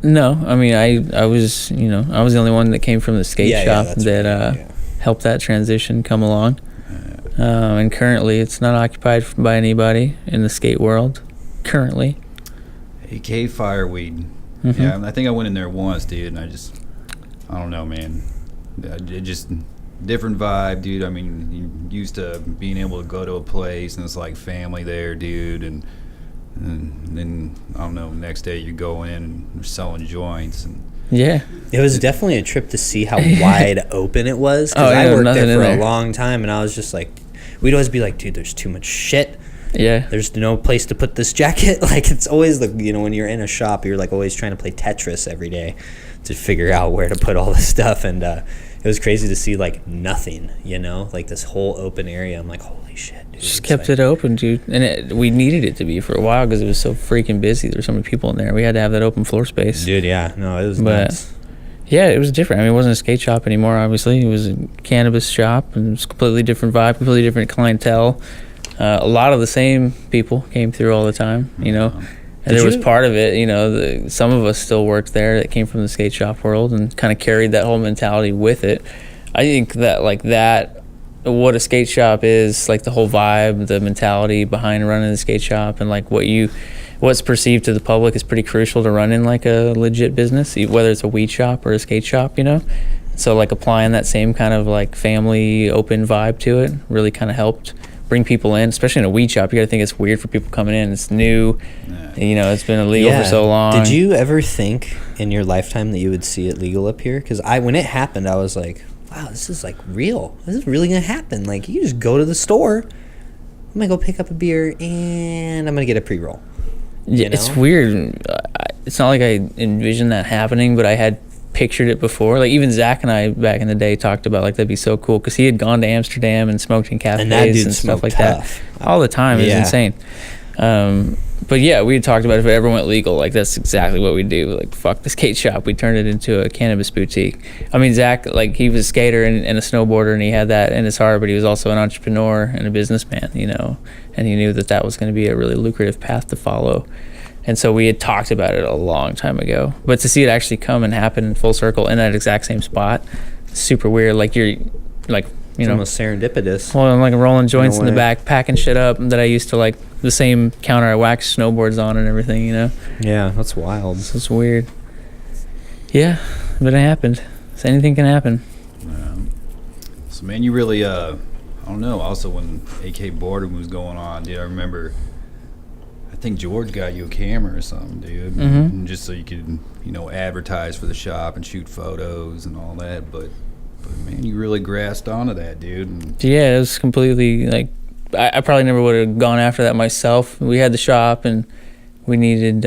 No, I mean, I was, I was the only one that came from the skate shop that's that right. helped that transition come along. And currently, it's not occupied by anybody in the skate world. Currently. AK fireweed. Mm-hmm. Yeah, I think I went in there once, dude, and I don't know, man. It just different vibe, dude. I mean, you used to being able to go to a place and it's like family there, dude, and then I don't know, next day you go in and they're selling joints and. Yeah. It was definitely a trip to see how wide open it was, because I worked there for a long time, and I was just like, we'd always be like, dude, there's too much shit. Yeah. There's no place to put this jacket. Like, it's always when you're in a shop, you're like always trying to play Tetris every day to figure out where to put all this stuff. And it it was crazy to see like nothing, you know, like this whole open area. I'm like, holy shit, dude. Just kept it open, dude. And we needed it to be for a while because it was so freaking busy. There were so many people in there. We had to have that open floor space. Dude, yeah. No, it was nuts. Yeah, it was different. I mean, it wasn't a skate shop anymore, obviously. It was a cannabis shop, and it was a completely different vibe, completely different clientele. A lot of the same people came through all the time, you know. And there was part of it, you know, some of us still worked there that came from the skate shop world and kind of carried that whole mentality with it. I think that, like, what a skate shop is, like the whole vibe, the mentality behind running the skate shop, and like what's perceived to the public is pretty crucial to running like a legit business, whether it's a weed shop or a skate shop, you know. So like applying that same kind of like family open vibe to it really kind of helped bring people in, especially in a weed shop. You gotta think it's weird for people coming in. It's new, you know, it's been illegal for so long. Did you ever think in your lifetime that you would see it legal up here? Because when it happened, I was like, wow, this is like real. This is really gonna happen. Like, you just go to the store, I'm gonna go pick up a beer and I'm gonna get a pre-roll. Yeah, it's weird. It's not like I envisioned that happening, but I had pictured it before. Like, even Zach and I back in the day talked about, like, that'd be so cool because he had gone to Amsterdam and smoked in cafes and stuff like that all the time. It was insane. But yeah, we had talked about if it ever went legal, like, that's exactly what we'd do. Like, fuck the skate shop. We turned it into a cannabis boutique. I mean, Zach, like, he was a skater and a snowboarder, and he had that in his heart, but he was also an entrepreneur and a businessman, you know, and he knew that that was going to be a really lucrative path to follow. And so we had talked about it a long time ago. But to see it actually come and happen in full circle in that exact same spot, super weird. Like, you're, like, you know, almost serendipitous. Well, I'm like rolling joints in the back, packing shit up that I used to, like, the same counter I waxed snowboards on and everything, you know? Yeah, that's wild. So it's weird. Yeah, but it happened. So anything can happen. So, man, you really, I don't know, also when AK Boredom was going on, dude, I remember, I think George got you a camera or something, dude. And just so you could, you know, advertise for the shop and shoot photos and all that, but man, you really grasped onto that, dude. And yeah, it was completely, like, I probably never would have gone after that myself. We had the shop, and we needed,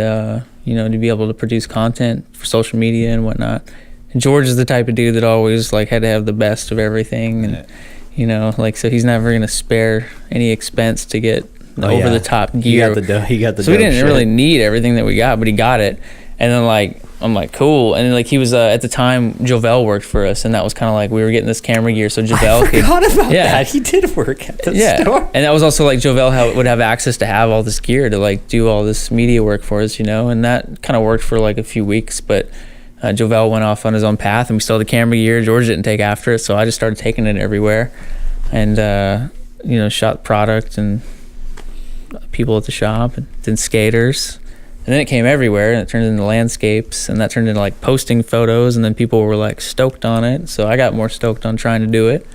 you know, to be able to produce content for social media and whatnot. And George is the type of dude that always, like, had to have the best of everything, and you know, like, so he's never gonna spare any expense to get over the top gear. He got the so we didn't really need everything that we got, but he got it. And then, like, I'm like, cool. And then, like, he was at the time Jovel worked for us, and that was kind of like we were getting this camera gear so Jovel I forgot about that. He did work at the store. And that was also like Jovel would have access to have all this gear to, like, do all this media work for us, you know. And that kind of worked for like a few weeks, but Jovel went off on his own path, and we still had the camera gear. George didn't take after it, so I just started taking it everywhere, and you know, shot product and people at the shop, and then skaters. And then it came everywhere, and it turned into landscapes, and that turned into, like, posting photos, and then people were, like, stoked on it. So I got more stoked on trying to do it.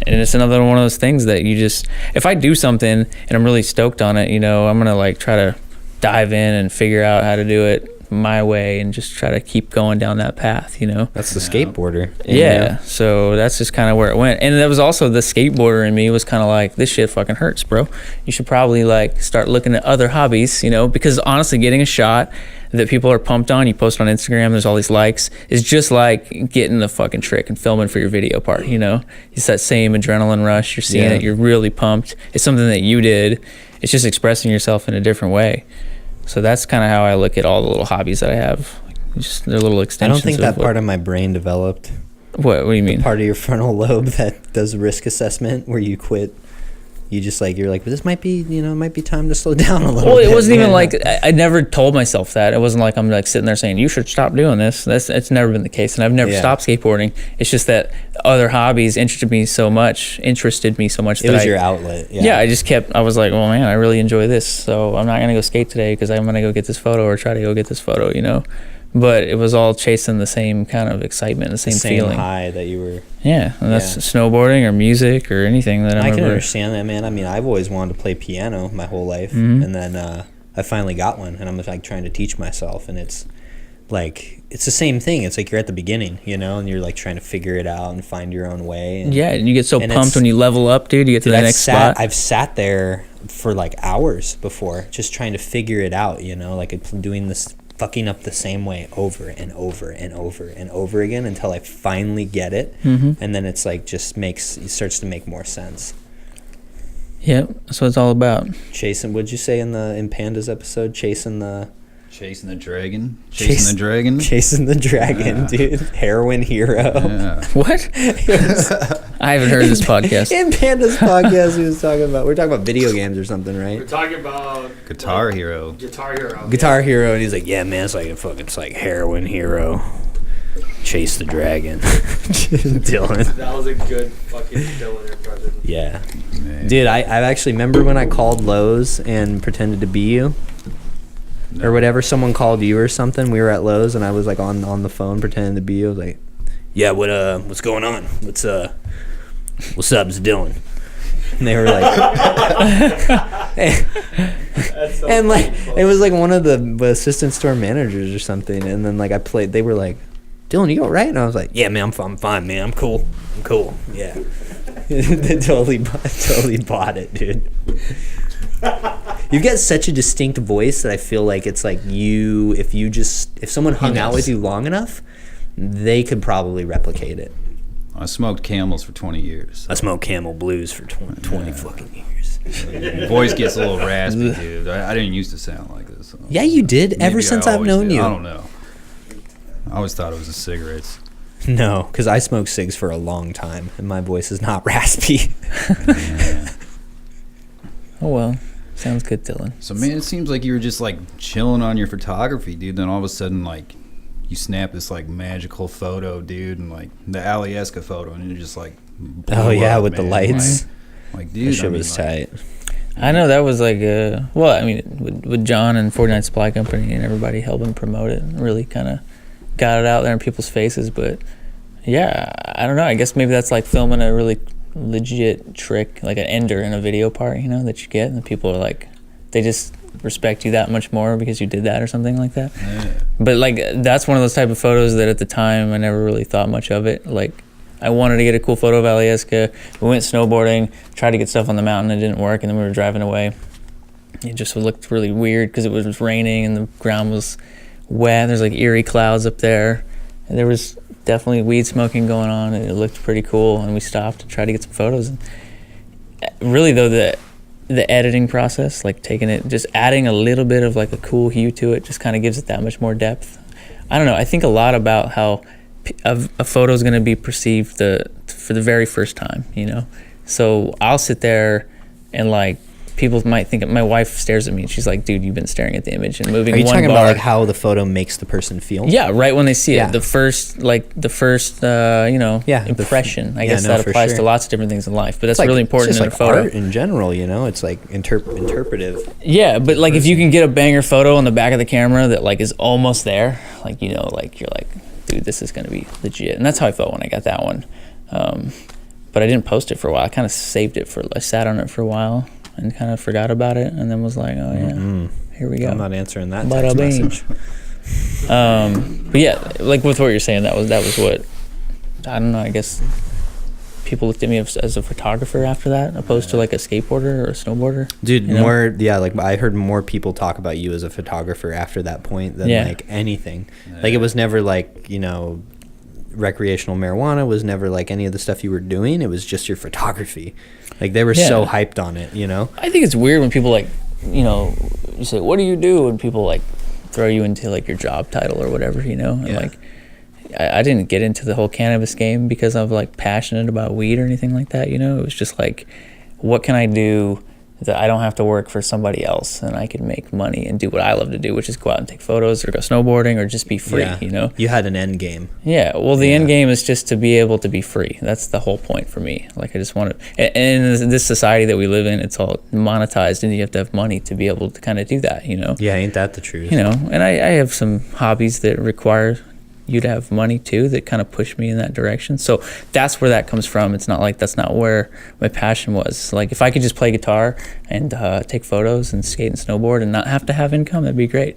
And it's another one of those things that you just, if I do something and I'm really stoked on it, you know, I'm going to, like, try to dive in and figure out how to do it my way and just try to keep going down that path, you know. That's the skateboarder. Yeah, so that's just kind of where it went. And that was also the skateboarder in me was kind of like, this shit fucking hurts, bro. You should probably, like, start looking at other hobbies, you know, because honestly, getting a shot that people are pumped on, you post on Instagram, there's all these likes, is just like getting the fucking trick and filming for your video part, you know. It's that same adrenaline rush. You're seeing it, you're really pumped. It's something that you did. It's just expressing yourself in a different way. So that's kind of how I look at all the little hobbies that I have. Just they're little extensions. I don't think that part of my brain developed. What do you mean? The part of your frontal lobe that does risk assessment where you quit. You just, like, you're like, but this might be, you know, it might be time to slow down a little bit. Well, it wasn't even like, I never told myself that. It wasn't like I'm, like, sitting there saying, you should stop doing this. It's never been the case. And I've never stopped skateboarding. It's just that other hobbies interested me so much it that was your outlet. Yeah, I was like, well, man, I really enjoy this. So I'm not going to go skate today because I'm going to go get this photo or try to go get this photo, you know. But it was all chasing the same kind of excitement, the same feeling. High that you were. Yeah, and that's snowboarding or music or anything that I can understand that, man. I mean, I've always wanted to play piano my whole life, and then I finally got one, and I'm, like, trying to teach myself, and it's like, it's the same thing. It's like you're at the beginning, you know, and you're, like, trying to figure it out and find your own way. And you get so pumped when you level up, dude. You get to the next spot. I've sat there for, like, hours before, just trying to figure it out, you know, like, doing this fucking up the same way over and over and over and over again until I finally get it. Mm-hmm. And then it's like it starts to make more sense. Yep, that's what it's all about. Chasing, what'd you say in Panda's episode? Chasing the dragon. Chasing the dragon, Yeah. dude. Heroin hero. Yeah. What? I haven't heard this podcast. In Panda's podcast, we're talking about video games or something, We're right? talking about Guitar Hero. Guitar Hero. Guitar Hero, and he's like, yeah, man, it's like heroin hero. Chase the dragon. Dylan. That was a good fucking Dylan impression. Yeah. Man. Dude, I actually remember when I called Lowe's and pretended to be you. Or whatever, someone called you or something. We were at Lowe's and I was like on the phone pretending to be you. I was like, yeah, what's going on? What's up? It's Dylan. And they were like, That's so and like funny. it was like one of the assistant store managers or something. And then like they were like, Dylan, you all right? And I was like, yeah, man, I'm fine, man. I'm cool. Yeah. They totally bought it, dude. You've got such a distinct voice that I feel like it's like if someone hung out with you long enough, they could probably replicate it. I smoked Camels for 20 years. I smoked Camel Blues for 20 fucking years. Your voice gets a little raspy, dude. I didn't used to sound like this. So. Yeah, you did. Ever Maybe since I I've always known did. you. I don't know. I always thought it was the cigarettes. No, because I smoked cigs for a long time, and my voice is not raspy. Yeah. Oh well, sounds good, Dylan. So man, it seems like you were just like chilling on your photography, dude. Then all of a sudden, like, you snap this like magical photo, dude, and like the Alyeska photo, and you're just like, Oh yeah, up, with the man. lights. Like That dude, shit was tight. I know that was like with John and 49 Supply Company and everybody helping promote it, really kind of got it out there in people's faces. But yeah, I don't know. I guess maybe that's like filming a really legit trick, like an ender in a video part, you know, that you get, and the people are like, they just respect you that much more because you did that or something like that. Yeah. But like that's one of those type of photos that at the time I never really thought much of it. Like I wanted to get a cool photo of Alyeska. We went snowboarding, tried to get stuff on the mountain, it didn't work, and then we were driving away. It just looked really weird because it was raining and the ground was wet. There's like eerie clouds up there, and there was definitely weed smoking going on, and it looked pretty cool. And we stopped to try to get some photos. And really though, the editing process, like taking it, just adding a little bit of like a cool hue to it, just kind of gives it that much more depth. I don't know. I think a lot about how a photo is going to be perceived for the very first time, you know. So I'll sit there and like people might think, my wife stares at me and she's like, dude, you've been staring at the image and moving Are you one talking bar. about like how the photo makes the person feel? Yeah, right when they see Yeah. it, the first you know, Yeah, impression. I yeah, guess no, that for applies sure. to lots of different things in life, but that's It's like, really important it's in just a like photo. art in general, you know. It's like interpretive. Yeah, but like if you can get a banger photo on the back of the camera that like is almost there, like, you know, like you're like, dude, this is gonna be legit. And that's how I felt when I got that one. But I didn't post it for a while. I kind of saved it I sat on it for a while and kind of forgot about it, and then was like, oh yeah, here we go. I'm not answering that Bada text bing. message. But yeah, like with what you're saying, that was what, I don't know, I guess people looked at me as a photographer after that, opposed to like a skateboarder or a snowboarder. Dude, you know? like I heard more people talk about you as a photographer after that point than Yeah. like anything. Like it was never like, you know, recreational marijuana was never like any of the stuff you were doing. It was just your photography. Like they were so Yeah. hyped on it, you know? I think it's weird when people like, you know, you say, what do you do? And people like throw you into like your job title or whatever, you know? And Yeah. like, I didn't get into the whole cannabis game because I'm like passionate about weed or anything like that, you know? It was just like, what can I do that I don't have to work for somebody else and I can make money and do what I love to do, which is go out and take photos or go snowboarding or just be free, Yeah. you know? You had an end game. Yeah, well, the Yeah. end game is just to be able to be free. That's the whole point for me. Like, I just want to, and in this society that we live in, it's all monetized, and you have to have money to be able to kind of do that, you know? Yeah, ain't that the truth? You know, and I have some hobbies that require you to have money too, that kind of push me in that direction. So that's where that comes from. It's not like that's not where my passion was. Like, if I could just play guitar and take photos and skate and snowboard and not have to have income, that'd be great.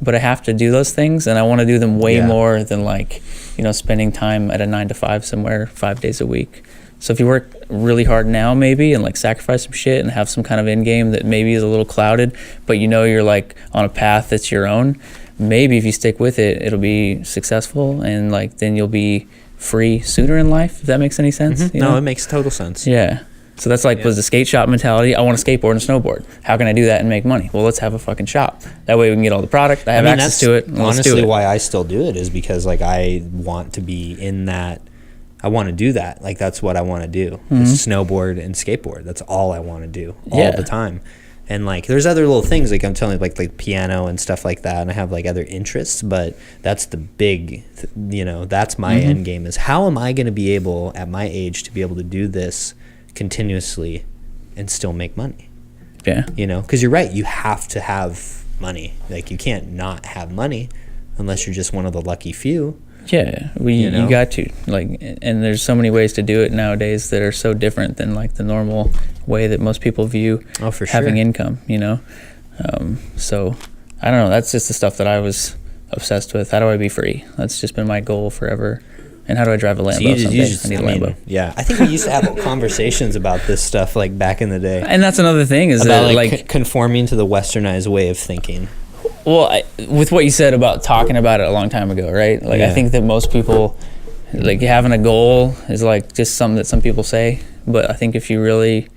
But I have to do those things, and I want to do them way Yeah. more than like, you know, spending time at a 9 to 5 somewhere 5 days a week. So if you work really hard now maybe and like sacrifice some shit and have some kind of end game that maybe is a little clouded, but you know you're like on a path that's your own, maybe if you stick with it, it'll be successful, and like then you'll be free sooner in life, if that makes any sense. You No, know? it makes total sense. Yeah. So that's like was the skate shop mentality. I want to skateboard and snowboard. How can I do that and make money? Well, let's have a fucking shop. That way we can get all the product. I have access to it. Let's Honestly, do it. why I still do it is because like I want to be in that. I want to do that. Like that's what I want to do. Is snowboard and skateboard. That's all I want to do all the time. And like there's other little things like I'm telling you, like piano and stuff like that, and I have like other interests, but that's the big that's my end game, is how am I going to be able at my age to be able to do this continuously and still make money? Yeah. Because you're right, you have to have money. Like you can't not have money unless you're just one of the lucky few. Yeah, you got to, like, and there's so many ways to do it nowadays that are so different than like the normal way that most people view having income, so I don't know, that's just the stuff that I was obsessed with. How do I be free? That's just been my goal forever. And how do I drive a Lambo someday? I need a Lambo. Yeah, I think we used to have conversations about this stuff like back in the day. And that's another thing is about that like conforming to the westernized way of thinking. Well, with what you said about talking about it a long time ago, right? Like, I think that most people, like, having a goal is, like, just something that some people say. But I think if you really,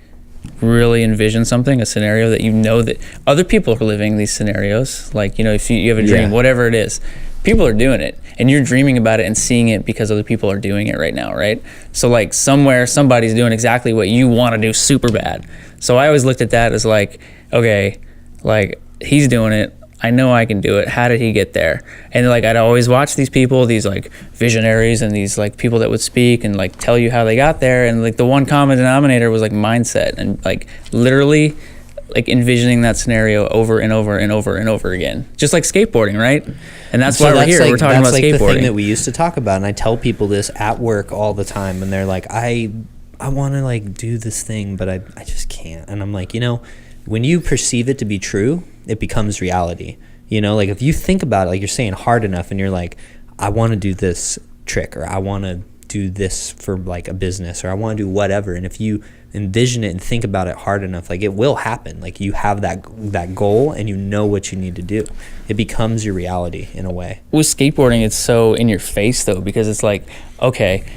really envision something, a scenario that that other people are living these scenarios, like, if you have a dream, whatever it is, people are doing it. And you're dreaming about it and seeing it because other people are doing it right now, right? So, like, somewhere, somebody's doing exactly what you want to do super bad. So I always looked at that as, like, okay, like, he's doing it. I know I can do it. How did he get there? And like I'd always watch these people, these like visionaries and these like people that would speak and like tell you how they got there. And like the one common denominator was like mindset and like literally like envisioning that scenario over and over and over and over again. Just like skateboarding, right? And that's why we're here. We're talking about skateboarding. That's like the thing that we used to talk about. And I tell people this at work all the time. And they're like, I want to like do this thing, but I just can't. And I'm like, when you perceive it to be true, it becomes reality. Like if you think about it, like you're saying, hard enough, and you're like, I want to do this trick, or I want to do this for like a business, or I want to do whatever. And if you envision it and think about it hard enough, like it will happen. Like you have that goal and you know what you need to do. It becomes your reality in a way. With skateboarding, it's so in your face though, because it's like, okay,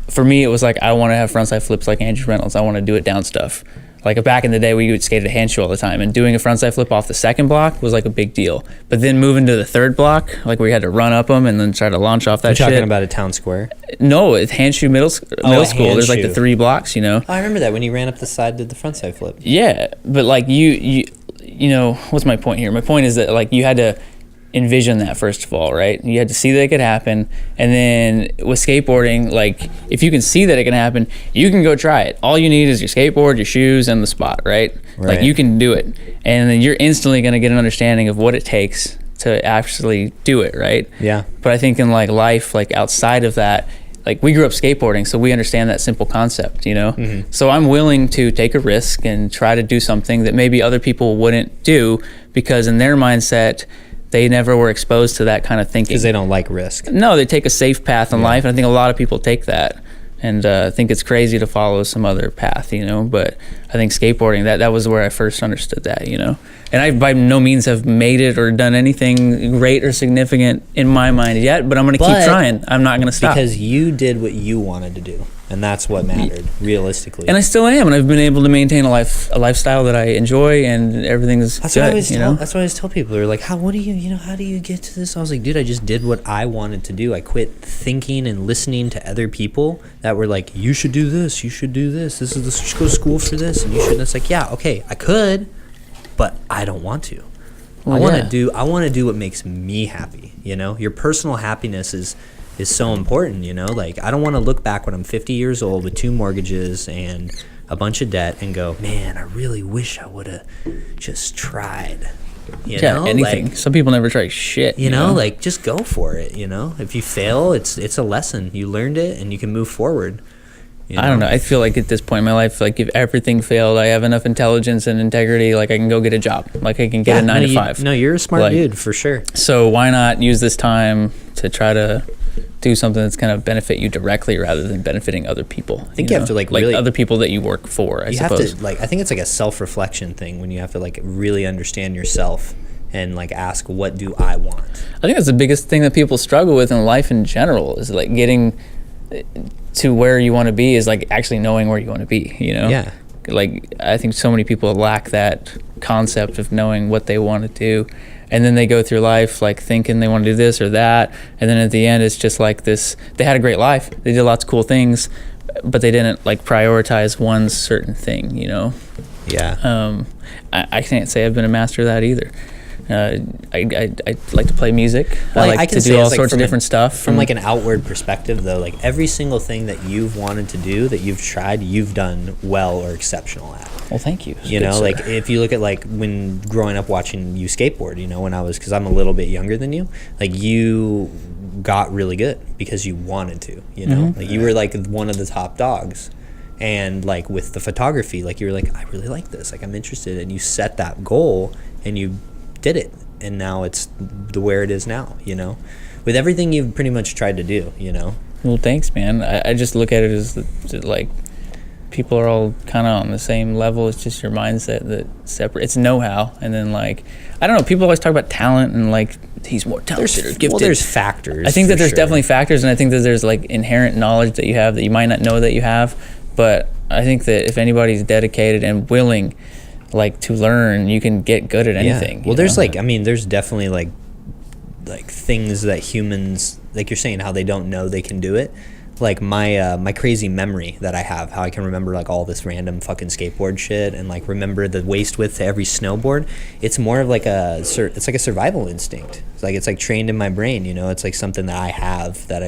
for me, it was like, I want to have frontside flips like Andrew Reynolds. I want to do it down stuff. Like back in the day, we would skate at a hand shoe all the time, and doing a frontside flip off the second block was like a big deal. But then moving to the third block, like we had to run up them and then try to launch off that shit. You're talking about a town square? No, it's hand shoe middle school. There's like the 3 blocks, Oh, I remember that when you ran up the side, did the frontside flip. Yeah, but like you what's my point here? My point is that like you had to envision that first of all, right? You had to see that it could happen, and then with skateboarding, like if you can see that it can happen, you can go try it. All you need is your skateboard, your shoes, and the spot, right? Like you can do it, and then you're instantly going to get an understanding of what it takes to actually do it, right? Yeah. But I think in like life, like outside of that, like we grew up skateboarding, so we understand that simple concept, So I'm willing to take a risk and try to do something that maybe other people wouldn't do, because in their mindset they never were exposed to that kind of thinking. Because they don't like risk. No, they take a safe path in life, and I think a lot of people take that. And I think it's crazy to follow some other path, But I think skateboarding, that was where I first understood that, And I by no means have made it or done anything great or significant in my mind yet, but I'm going to keep trying. I'm not going to stop. Because you did what you wanted to do, and that's what mattered, realistically. And I still am, and I've been able to maintain a lifestyle that I enjoy, and everything's good. That's what I always tell people. They're like, how do you get to this? I was like, dude, I just did what I wanted to do. I quit thinking and listening to other people that were like, you should do this, you should do this, you should go to school for this, and you should. And it's like, yeah, okay, I could, but I don't want to. I want to do what makes me happy. Your personal happiness is so important. Like I don't want to look back when I'm 50 years old with 2 mortgages and a bunch of debt and go, man, I really wish I would have just tried. Anything. Like, some people never try shit. Like just go for it. If you fail, it's a lesson. You learned it and you can move forward. I don't know. I feel like at this point in my life, like if everything failed, I have enough intelligence and integrity, like I can go get a job. Like I can get a 9 to 5. You're a smart dude for sure. So why not use this time to try to do something that's going to benefit you directly rather than benefiting other people? I think you have to like really, other people that you work for, I suppose. Have to, I think it's like a self-reflection thing when you have to like really understand yourself and like ask, what do I want? I think that's the biggest thing that people struggle with in life in general, is like getting to where you want to be, is like actually knowing where you want to be, you know? Yeah. Like, I think so many people lack that concept of knowing what they want to do. And then they go through life like thinking they want to do this or that. And then at the end, it's just like this, they had a great life. They did lots of cool things, but they didn't like prioritize one certain thing, you know? Yeah. I can't say I've been a master of that either. I like to play music. Well, I like can to say do all it's, like, sorts of from different stuff. From like an outward perspective, though, like every single thing that you've wanted to do, that you've tried, you've done well or exceptional at. Well, thank you. You know, like if you look at like when growing up watching you skateboard, you know, when I was, because I'm a little bit younger than you, like you got really good because you wanted to, you know, like you were like one of the top dogs. And like with the photography, like you were like, I really like this, like I'm interested, and you set that goal and you did it, and now it's where it is now, you know, with everything you've pretty much tried to do, you know. Well, thanks, man. I just look at it as like people are all kind of on the same level. It's just your mindset that separate. It's know-how, and then like I don't know. People always talk about talent and like he's more talented or gifted. Well, there's factors. I think that there's sure. definitely factors, and I think that there's like inherent knowledge that you have that you might not know that you have. But I think that if anybody's dedicated and willing, like to learn, you can get good at anything. Yeah. Well, there's like, I mean, there's definitely like things that humans, like you're saying, how they don't know they can do it. Like my crazy memory that I have, how I can remember like all this random fucking skateboard shit and like remember the waist width to every snowboard. It's more of like it's like a survival instinct. It's like trained in my brain, you know. It's like something that I have that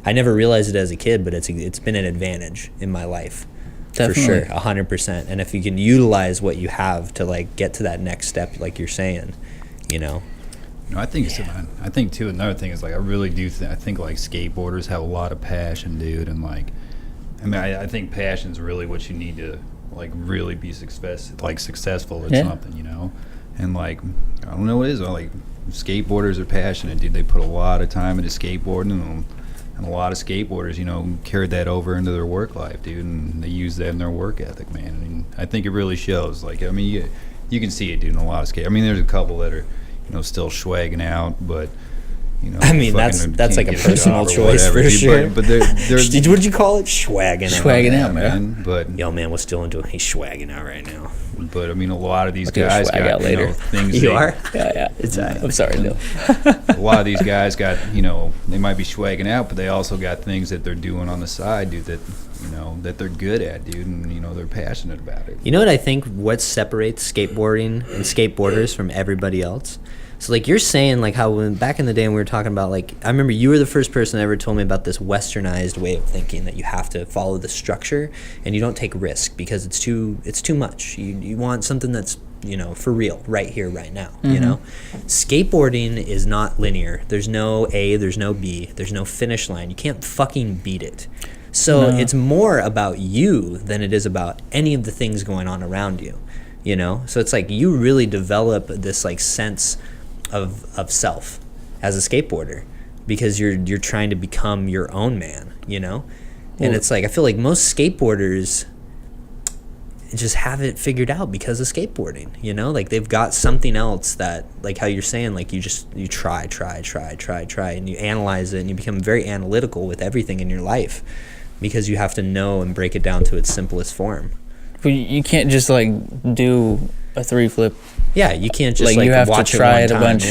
I never realized it as a kid, but it's been an advantage in my life. Definitely. For sure, 100%. And if you can utilize what you have to like get to that next step, like you're saying, you know. No, I think I think too. Another thing is like I really do. I think like skateboarders have a lot of passion, dude, and like, I mean, I think passion's really what you need to like really be successful at something, you know. And like, I don't know what it is. Like, skateboarders are passionate, dude. They put a lot of time into skateboarding, and a lot of skateboarders, you know, carried that over into their work life, dude, and they use that in their work ethic, man. I mean, I think it really shows. Like, I mean, you can see it, dude, in a lot of skate. I mean, there's a couple that are, you know, still swagging out, but, you know, I mean, that's like a personal choice for sure. But they're what did you call it? Swagging out, man. But yo, man, what's still into it? He's swagging out right now. But I mean, a lot of these guys got later. You know, things. You are? Yeah. It's I'm sorry, Neil. A lot of these guys got, you know, they might be swagging out, but they also got things that they're doing on the side, dude, that, you know, that they're good at, dude, and, you know, they're passionate about it. You know what I think? What separates skateboarding and skateboarders from everybody else? So, like, you're saying, like, how when back in the day when we were talking about, like, I remember you were the first person that ever told me about this westernized way of thinking, that you have to follow the structure and you don't take risk because it's too much. You want something that's, you know, for real, right here, right now, you know? Skateboarding is not linear. There's no A, there's no B, there's no finish line. You can't fucking beat it. So it's more about you than it is about any of the things going on around you, you know? So it's like you really develop this, like, sense of self as a skateboarder because you're trying to become your own man, you know. And it's like I feel like most skateboarders just have it figured out because of skateboarding, you know. Like they've got something else that, like how you're saying, like you try and you analyze it and you become very analytical with everything in your life because you have to know and break it down to its simplest form. But you can't just like do a 3-flip. Yeah, you can't just like you have watch to try it a time, bunch,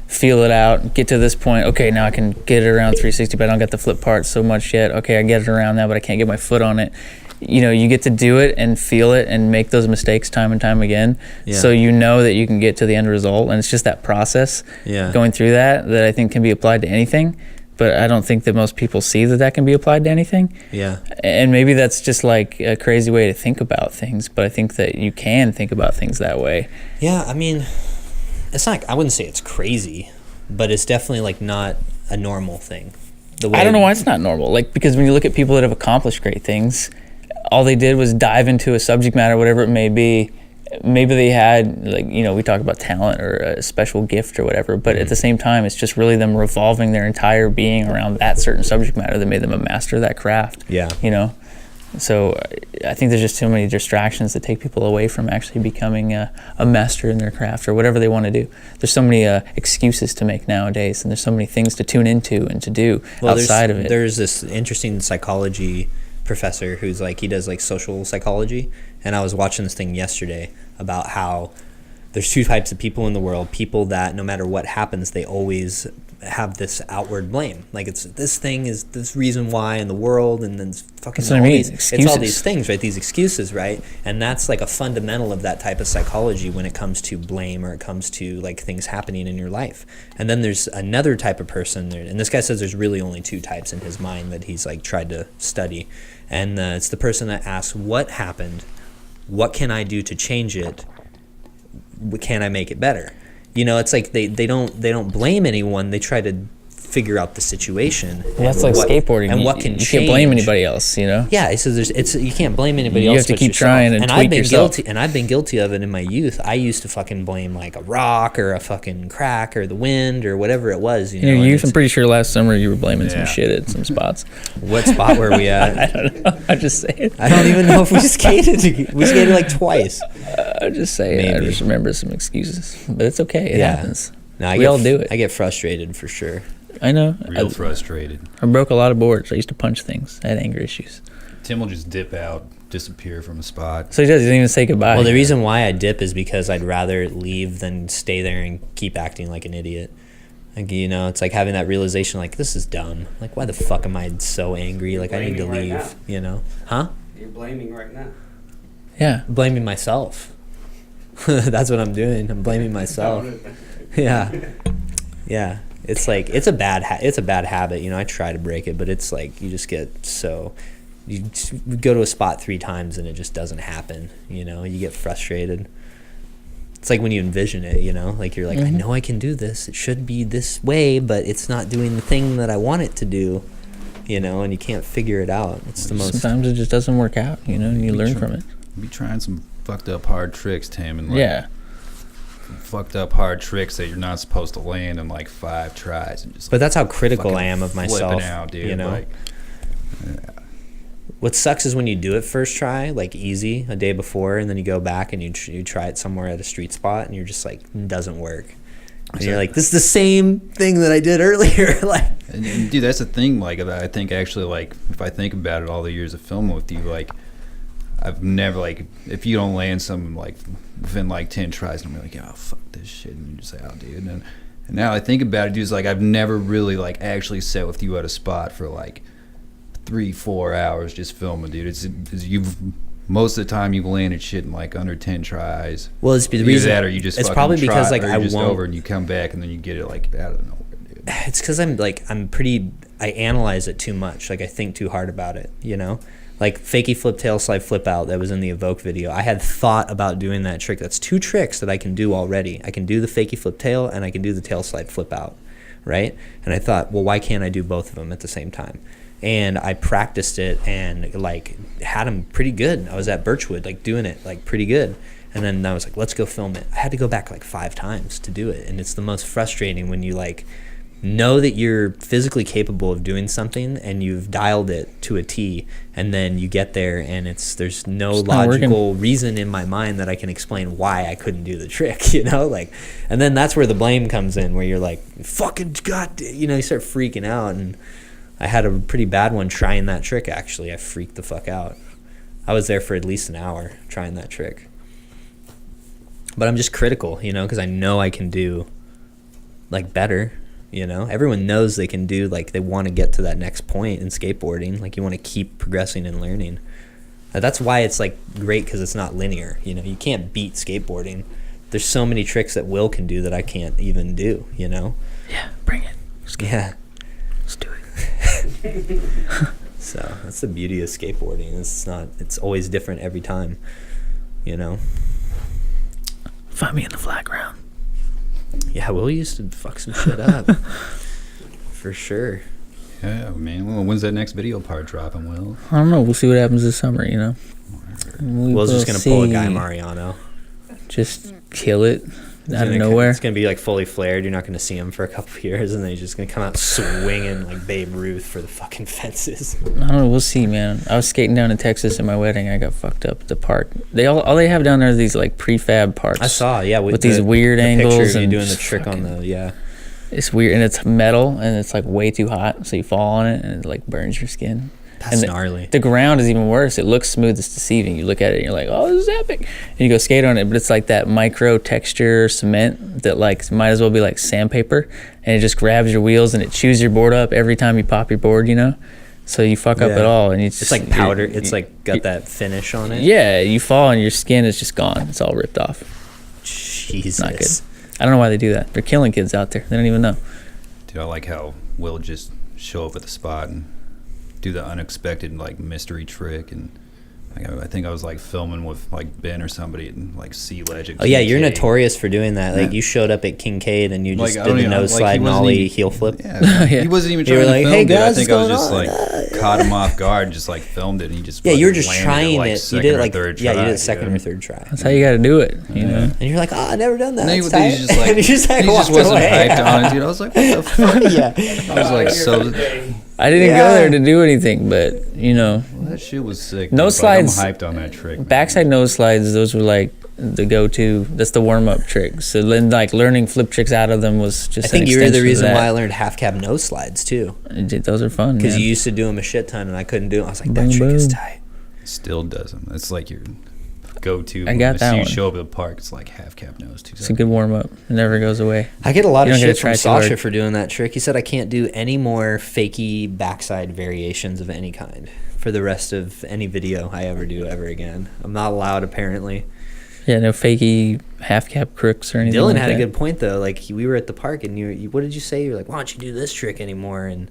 feel it out, get to this point. Okay, now I can get it around 360, but I don't get the flip part so much yet. Okay, I get it around now, but I can't get my foot on it. You know, you get to do it and feel it and make those mistakes time and time again. Yeah. So you know that you can get to the end result, and it's just that process going through that I think can be applied to anything. But I don't think that most people see that can be applied to anything. Yeah. And maybe that's just like a crazy way to think about things, but I think that you can think about things that way. Yeah, I mean, it's not, I wouldn't say it's crazy, but it's definitely like not a normal thing. I don't know why it's not normal. Like, because when you look at people that have accomplished great things, all they did was dive into a subject matter, whatever it may be. Maybe they had, like, you know, we talk about talent or a special gift or whatever, but at the same time, it's just really them revolving their entire being around that certain subject matter that made them a master of that craft. Yeah. You know? So I think there's just too many distractions that take people away from actually becoming a master in their craft or whatever they want to do. There's so many excuses to make nowadays, and there's so many things to tune into and to do outside of it. There's this interesting psychology professor who's like, he does like social psychology, and I was watching this thing yesterday about how there's two types of people in the world. People that no matter what happens, they always have this outward blame. Like, it's this thing is this reason why in the world, and then it's fucking That's what I mean. it's all these things, right? These excuses, right? And that's like a fundamental of that type of psychology when it comes to blame or it comes to like things happening in your life. And then there's another type of person there, and this guy says there's really only two types in his mind that he's like tried to study. And it's the person that asks, what happened? What can I do to change it? Can I make it better? You know, it's like they don't blame anyone. They try to figure out the situation. Well, that's like skateboarding. And what can you change. can't blame anybody else, you know? Yeah, so you can't blame anybody You else. have to but keep yourself. trying and tweak yourself. I've been guilty of it in my youth. I used to fucking blame like a rock or a fucking crack or the wind or whatever it was. You know, In your and youth, I'm pretty sure last summer you were blaming some shit at some spots. What spot were we at? I don't know. I'm just saying. I don't even know if we skated. We skated like twice. I'm just saying. I Maybe. just remember some excuses, but it's okay. It happens. No, We all do it. I get frustrated for sure. I know. Real frustrated. I broke a lot of boards. I used to punch things. I had anger issues. Tim will just dip out, disappear from a spot. So he doesn't even say goodbye. Well, the reason why I dip is because I'd rather leave than stay there and keep acting like an idiot. Like, you know, it's like having that realization, like, this is dumb. Like, why the fuck am I so angry? Like, I need to blaming right leave, now. you know? Huh? You're blaming right now. Yeah. Blaming myself. That's what I'm doing. I'm blaming myself. Yeah. Yeah. It's like, it's a bad habit. You know, I try to break it, but it's like, you just get so, you go to a spot 3 times and it just doesn't happen. You know, you get frustrated. It's like when you envision it, you know, like you're like, I know I can do this. It should be this way, but it's not doing the thing that I want it to do, you know, and you can't figure it out. It's the most. Sometimes it just doesn't work out, you know, and you learn from it. Be trying some fucked up hard tricks, Tim, and like Yeah. fucked up hard tricks that you're not supposed to land in like 5 tries, and just. But that's how critical fucking I am of myself. flipping out, dude. You know, Like, what sucks is when you do it first try, like easy, a day before, and then you go back and you try it somewhere at a street spot, and you're just like, it doesn't work. And you're like, this is the same thing that I did earlier. Like, and, dude, that's the thing. Like, I think actually, like, if I think about it, all the years of filming with you, like, I've never, like, if you don't land something like within like 10 tries, I'm like, oh fuck this shit, and you just say, oh dude, and now I think about it, dude, it's like I've never really like actually sat with you at a spot for like 3-4 hours just filming, dude. It's you've most of the time you've landed shit in like under 10 tries. well, it's the Either reason. that or you just it's fucking probably because try, like or I you're just won't. over and you come back and then you get it like out of nowhere, dude. It's because I analyze it too much. Like, I think too hard about it, you know? Like, fakie flip, tail slide, flip out, that was in the Evoke video. I had thought about doing that trick. That's 2 tricks that I can do already. I can do the fakie flip tail, and I can do the tail slide flip out, right? And I thought, well, why can't I do both of them at the same time? And I practiced it and, like, had them pretty good. I was at Birchwood, like, doing it, like, pretty good. And then I was like, let's go film it. I had to go back, like, 5 times to do it. And it's the most frustrating when you, like, know that you're physically capable of doing something and you've dialed it to a T, and then you get there and there's no It's not logical reason in my mind that I can explain why I couldn't do the trick, you know, like, and then that's where the blame comes in, where you're like, fucking god, you know, you start freaking out. And I had a pretty bad one trying that trick. Actually, I freaked the fuck out. I was there for at least an hour trying that trick, but I'm just critical, you know, because I know I can do like better. You know, everyone knows they can do, like, they want to get to that next point in skateboarding. Like, you want to keep progressing and learning. That's why it's, like, great, because it's not linear. You know, you can't beat skateboarding. There's so many tricks that Will can do that I can't even do, you know? Yeah, bring it. Yeah. Let's do it. So that's the beauty of skateboarding. It's always different every time, you know? Find me in the flat ground. Yeah, Will used to fuck some shit up. For sure. Yeah, man. Well, when's that next video part dropping, Will? I don't know. We'll see what happens this summer, you know? Will's just going to pull a Guy Mariano. Just kill it. out of nowhere. It's gonna be like fully flared. You're not gonna see him for a couple of years, and then he's just gonna come out swinging like Babe Ruth for the fucking fences. I don't know. We'll see, man. I was skating down in Texas at my wedding. I got fucked up at the park. All they have down there is these like prefab parks. I saw, yeah, with these weird the angles picture of you and doing the trick on the It's weird, and it's metal, and it's like way too hot, so you fall on it, and it like burns your skin. That's and gnarly. The ground is even worse. It looks smooth. It's deceiving. You look at it and you're like, oh, this is epic. And you go skate on it, but it's like that micro texture cement that like might as well be like sandpaper, and it just grabs your wheels and it chews your board up every time you pop your board, you know? So you fuck up at all, and it's like powder. It's like got that finish on it. Yeah, you fall and your skin is just gone. It's all ripped off. Jesus. Not good. I don't know why they do that. They're killing kids out there. They don't even know. Dude, I like how Will just show up at the spot and do the unexpected like mystery trick, and like, I think I was like filming with like Ben or somebody and like Sea Ledge. Oh yeah, you're notorious for doing that. Like you showed up at Kincaid and you just did the nose slide nollie heel flip. Yeah, he wasn't even trying to like, film hey it. guys, I think I was just like caught him off guard and just like filmed it, and he just you were just landed trying like it. You did it like third you try, did it second or third try. That's how you got to do it, you know. And you're like, oh, I never done that. And It's he's just tight. like, And he just wasn't away. hyped on it, dude. I was like, what the fuck? Yeah. I was like, so. I didn't go there to do anything, but you know, Well, that shit was sick. Nose dude. Like, slides. I'm hyped on that trick. Man. Backside nose slides, those were like the go-to. That's the warm-up trick. So then, like learning flip tricks out of them was just. I think an you were the extension of reason that. why I learned half cab nose slides too. Those are fun Because man. you used to do them a shit ton and I couldn't do them. I was like, that Boom, trick is boom. tight. Still doesn't. It's like your go-to. I got as that you one. show up at the park, it's like half cap nose. It's a good warm-up. It never goes away. I get a lot You of don't get shit to try from too hard. Sasha for doing that trick. He said I can't do any more fakey backside variations of any kind for the rest of any video I ever do ever again. I'm not allowed, apparently. Yeah, no fakey half-cap crooks or anything. Dylan like had that. a good point though. Like we were at the park and you what did you say? You're like, why don't you do this trick anymore? And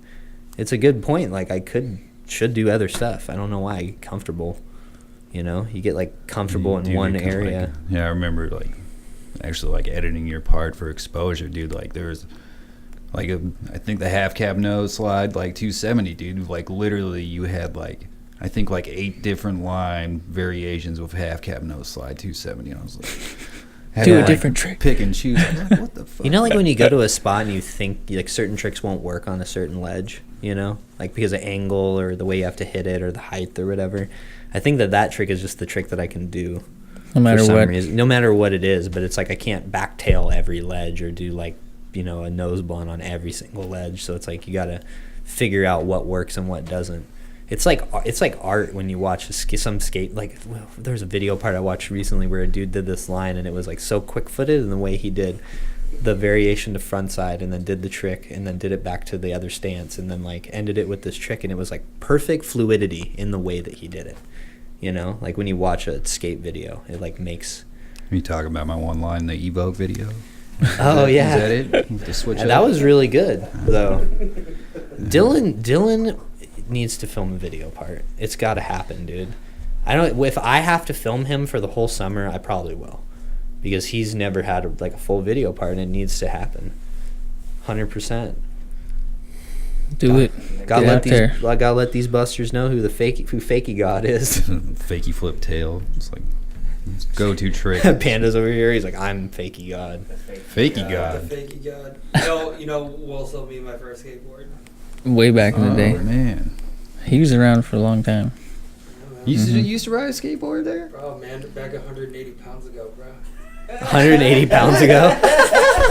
it's a good point. Like I should do other stuff. I don't know why. I get comfortable. You know, you get like comfortable in Dude, one because, area. Like, yeah, I remember like actually like editing your part for exposure, dude. Like there was like I think the half cap nose slide like 270, dude. Like literally you had like I think like 8 different line variations with half cap nose slide 270. And I was like, had Do to, a like, different trick. pick and choose. I was like, what the fuck? You know, like when you go to a spot and you think like certain tricks won't work on a certain ledge, you know, like because of angle or the way you have to hit it or the height or whatever. I think that trick is just the trick that I can do. No matter for some what. reason. No matter what it is, but it's like I can't backtail every ledge or do like, you know, a nose blunt on every single ledge. So it's like you got to figure out what works and what doesn't. It's like art when you watch some skate. Like there's a video part I watched recently where a dude did this line and it was like so quick-footed in the way he did the variation to front side and then did the trick and then did it back to the other stance and then like ended it with this trick, and it was like perfect fluidity in the way that he did it. You know, like when you watch a skate video, it like makes. You talking about my one line, the Evoke video? Oh yeah, Is that it? The switch and up? that was really good though. Dylan needs to film a video part. It's got to happen, dude. I don't. If I have to film him for the whole summer, I probably will, because he's never had a full video part, and it needs to happen. 100%. Do it. Gotta Get out there. let these busters know who fakey god is. Fakey flip tail. It's like go-to trick. Panda's over here. He's like, I'm fakey god. Fakey god. The fakey god. You know, Will sold me my first skateboard. Way back in the day. Man. He was around for a long time. You used to ride a skateboard there? Bro, man, back 180 pounds ago, bro. 180 pounds ago.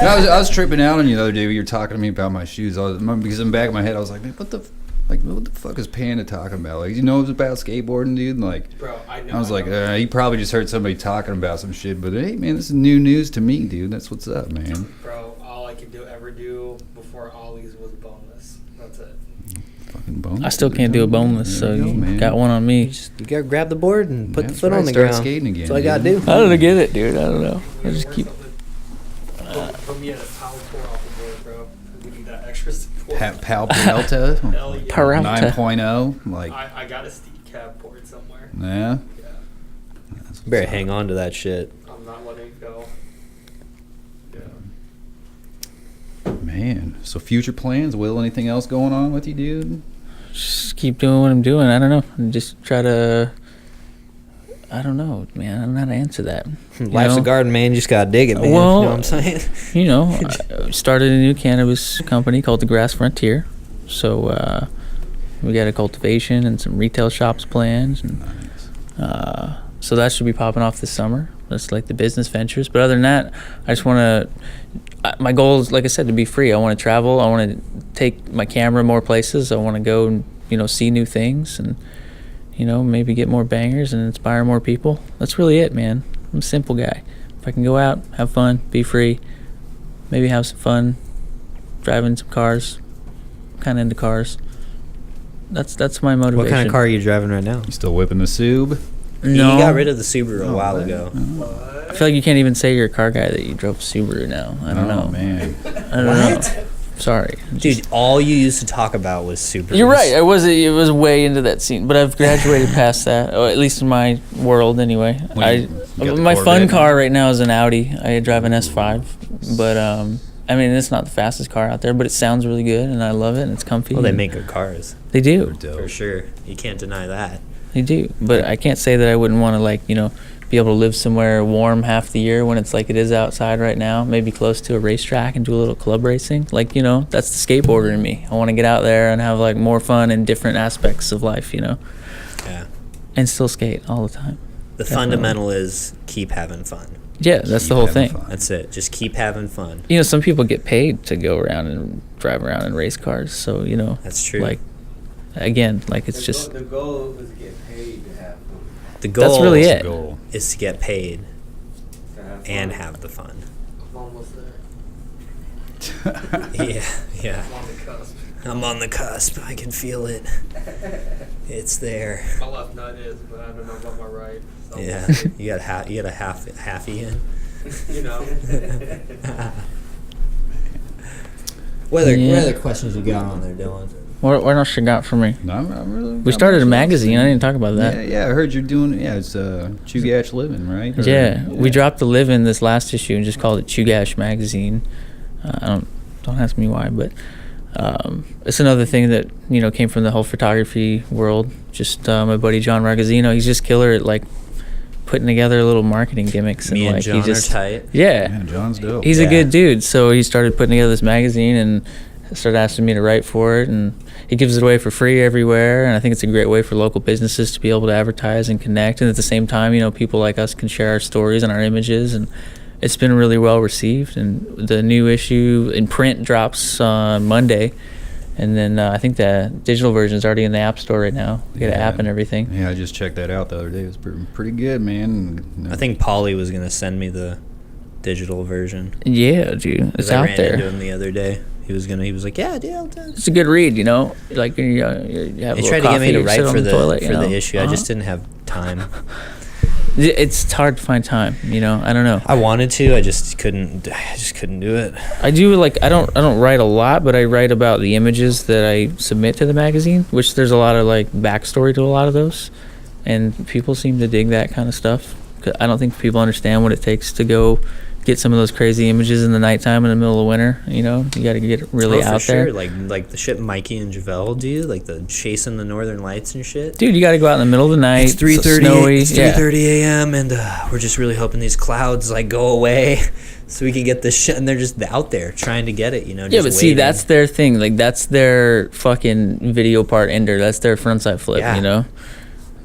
I was tripping out on you the other day when you were talking to me about my shoes. Because in the back of my head, I was like, man, what the fuck is Panda talking about? Like, you know about skateboarding, dude? And like, Bro, I know. I was like, he probably just heard somebody talking about some shit. But hey, man, this is new news to me, dude. That's what's up, man. Bro, all I could ever do before Ollie's was boneless. That's it. Fucking boneless. I still can't do a boneless, so There you go, you man. got one on me. You gotta grab the board and put Yeah, the that's foot right. on the Start ground. skating again, That's all I gotta dude. do. I don't get it, dude. I don't know. I just keep. Put me at a power pour off the board, bro. We need that extra support. Pal Peralta. Hell yeah. Peralta. 9.0. Like, I got a steep cab board somewhere. yeah. Yeah. That's what's Better up. hang on to that shit. I'm not letting it go. Yeah. Man. So future plans, Will, anything else going on with you, dude? Just keep doing what I'm doing. I don't know. Just try to. I don't know, man. I don't know how to answer that. Life's a garden, man. You just gotta dig it, man. Well, you know what I'm saying? I started a new cannabis company called the Grass Frontier. So we got a cultivation and some retail shops planned. And, so that should be popping off this summer. That's like the business ventures. But other than that, I just want to, my goal is, like I said, to be free. I want to travel. I want to take my camera more places. I want to go and, see new things and, maybe get more bangers and inspire more people. That's really it, man. I'm a simple guy. If I can go out, have fun, be free, maybe have some fun, driving some cars, kind of into cars. That's my motivation. What kind of car are you driving right now? You still whipping the Sub? No. You got rid of the Subaru a while ago. I feel like you can't even say you're a car guy that you drove a Subaru now. I don't know. Man. I don't know. Sorry. Dude, all you used to talk about was Subarus. You're right. It was way into that scene, but I've graduated past that, or at least in my world anyway. You got the My fun Corvette? car right now is an Audi. I drive an S5, but it's not the fastest car out there, but it sounds really good and I love it and it's comfy. Well, they make good cars. They do. Dope. For sure. You can't deny that. They do, but I can't say that I wouldn't want to be able to live somewhere warm half the year when it's like it is outside right now, maybe close to a racetrack and do a little club racing. That's the skateboarder in me. I want to get out there and have like more fun in different aspects of life, Yeah. and still skate all the time. The Definitely. fundamental is keep having fun. Yeah, that's Keep the whole having thing. fun. That's it. Just keep having fun. Some people get paid to go around and drive around in race cars, so That's true. Like, again, like it's just The goal is to get paid to have fun. The goal that's really it. Goal. is to get paid To have fun. and have the fun. I'm almost there. Yeah. I'm on the cusp. I'm on the cusp. I can feel it. It's there. My left nut is, but I don't know about my right. So Yeah. You got a halfy in. You know. What Yeah. other questions you got on there, Dylan? what else you got for me? No, I'm really. We started a magazine. I didn't talk about that. Yeah, I heard you're doing. Yeah, it's Chugach Living, right? Or- Yeah, we dropped the live in this last issue and just called it Chugash Magazine. I don't ask me why, but it's another thing that came from the whole photography world. Just my buddy John Ragazzino, he's just killer at like putting together little marketing gimmicks. Me and like John he just, are tight. Yeah, Yeah, John's dope. he's a Yeah. good dude. So he started putting together this magazine and started asking me to write for it, and he gives it away for free everywhere. And I think it's a great way for local businesses to be able to advertise and connect. And at the same time, people like us can share our stories and our images, and it's been really well received. And the new issue in print drops on Monday, and then I think the digital version is already in the App Store right now. We got an app and everything. Yeah, I just checked that out the other day. It was pretty good, man. I think Paulie was gonna send me the digital version. Yeah, dude, 'Cause it's I out ran into there. him the other day. He was like, yeah, dude, I'll do it. It's a good read, like you have a They little tried to get me coffee to or write sit on for the toilet, the issue. I just didn't have time. It's hard to find time, I don't know. I wanted to. I just couldn't do it. I do I don't write a lot, but I write about the images that I submit to the magazine, which there's a lot of backstory to a lot of those, and people seem to dig that kind of stuff. 'Cause I don't think people understand what it takes to go get some of those crazy images in the nighttime in the middle of winter. You got to get really out for there. sure. Like the shit Mikey and Javel do, like the chasing the northern lights and shit. Dude, you got to go out in the middle of the night. It's 3:30. Snowy. It's 3:30 a.m. and we're just really hoping these clouds go away, so we can get this shit. And they're just out there trying to get it. Yeah, just but see, waiting. that's their thing. That's their fucking video part ender. That's their frontside flip. Yeah.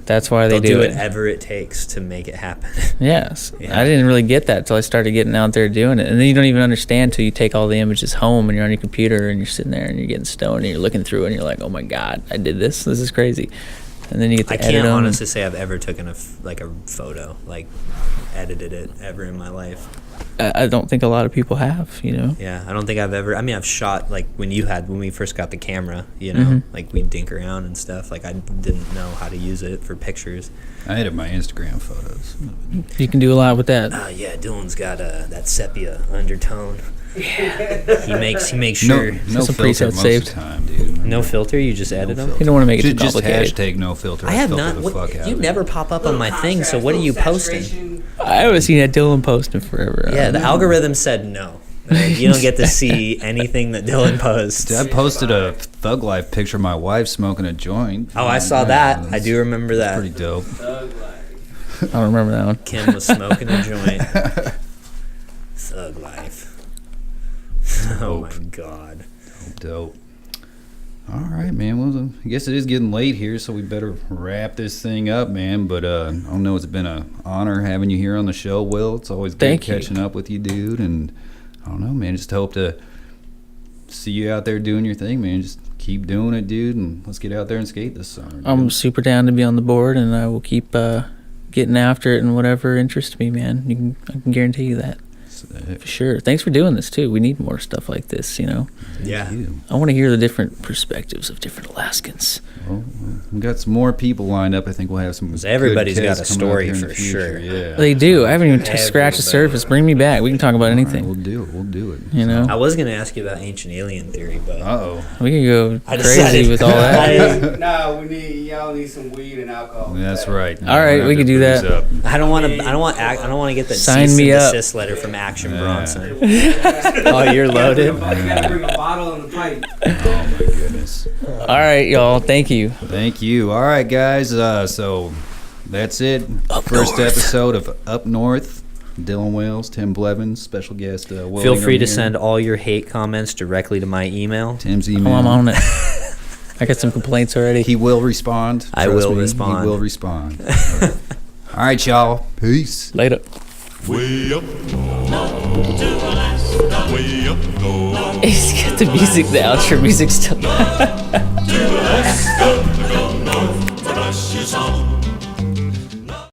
That's why they They'll do it. whatever it takes to make it happen. Yes. Yeah. I didn't really get that until I started getting out there doing it. And then you don't even understand till you take all the images home and you're on your computer and you're sitting there and you're getting stoned and you're looking through and you're like, oh my God, I did this. This is crazy. And then you get to I edit can't them. honestly say I've ever taken a photo, edited it ever in my life. I don't think a lot of people have, Yeah, I don't think I've ever. I mean, I've shot when we first got the camera. Mhm. We dink around and stuff. I didn't know how to use it for pictures. I edit my Instagram photos. You can do a lot with that. Yeah, Dylan's got that sepia undertone. He makes sure. No Some filter presets most saved. of the time, dude. No filter. You just edit them. You don't want to make it too Just complicated. hashtag no filter. I have filter not. the fuck out You of it. never pop up on my thing. So what are you posting? I haven't seen that Dylan posting forever. Yeah, the algorithm said no. You don't get to see anything that Dylan posts. Dude, I posted a Thug Life picture of my wife smoking a joint. Oh, I saw that. I do remember that. Pretty dope. Thug life. I don't remember that one. Kim was smoking a joint. Thug life. Oh my god. Dope. All right, man. Well, I guess it is getting late here, so we better wrap this thing up, man. But I don't know. It's been an honor having you here on the show, Will. It's always good catching up with you, dude. And I don't know, man. Just hope to see you out there doing your thing, man. Just keep doing it, dude. And let's get out there and skate this summer. Dude. I'm super down to be on the board, and I will keep getting after it and whatever interests me, man. I can guarantee you that. For sure. Thanks for doing this too. We need more stuff like this, you know. Yeah. I want to hear the different perspectives of different Alaskans. Well, we've got some more people lined up. I think we'll have some. Everybody's good got a guests coming up story here in for the future. sure. Yeah. They do. I haven't even scratched the surface. Bring me back. We can talk about anything. All right, we'll do it. You know. I was gonna ask you about ancient alien theory, but We can go I crazy decided- with all that. Nah, y'all need some weed and alcohol. That's right. All right, We'll we have can to do booze that. up. I don't want to get the Sign cease me and up. desist letter from Action Yeah. Bronson. Oh, you're loaded. You gotta bring a bottle and a pipe. Oh my goodness. All right, y'all. Thank you. Thank you. All right, guys. So that's it. First episode of Up North. Dylan Wales, Tim Blevans, special guest. Will Feel Ingram free to here. send all your hate comments directly to my email. Tim's Oh, email. I'm on it. I got some complaints already. He will respond. I Trust will me, respond. He will respond. All right, y'all. Peace. Later. Way up north to Alaska. Way up north He's got the music, the outro music still. to Alaska. To go north, the rush is on.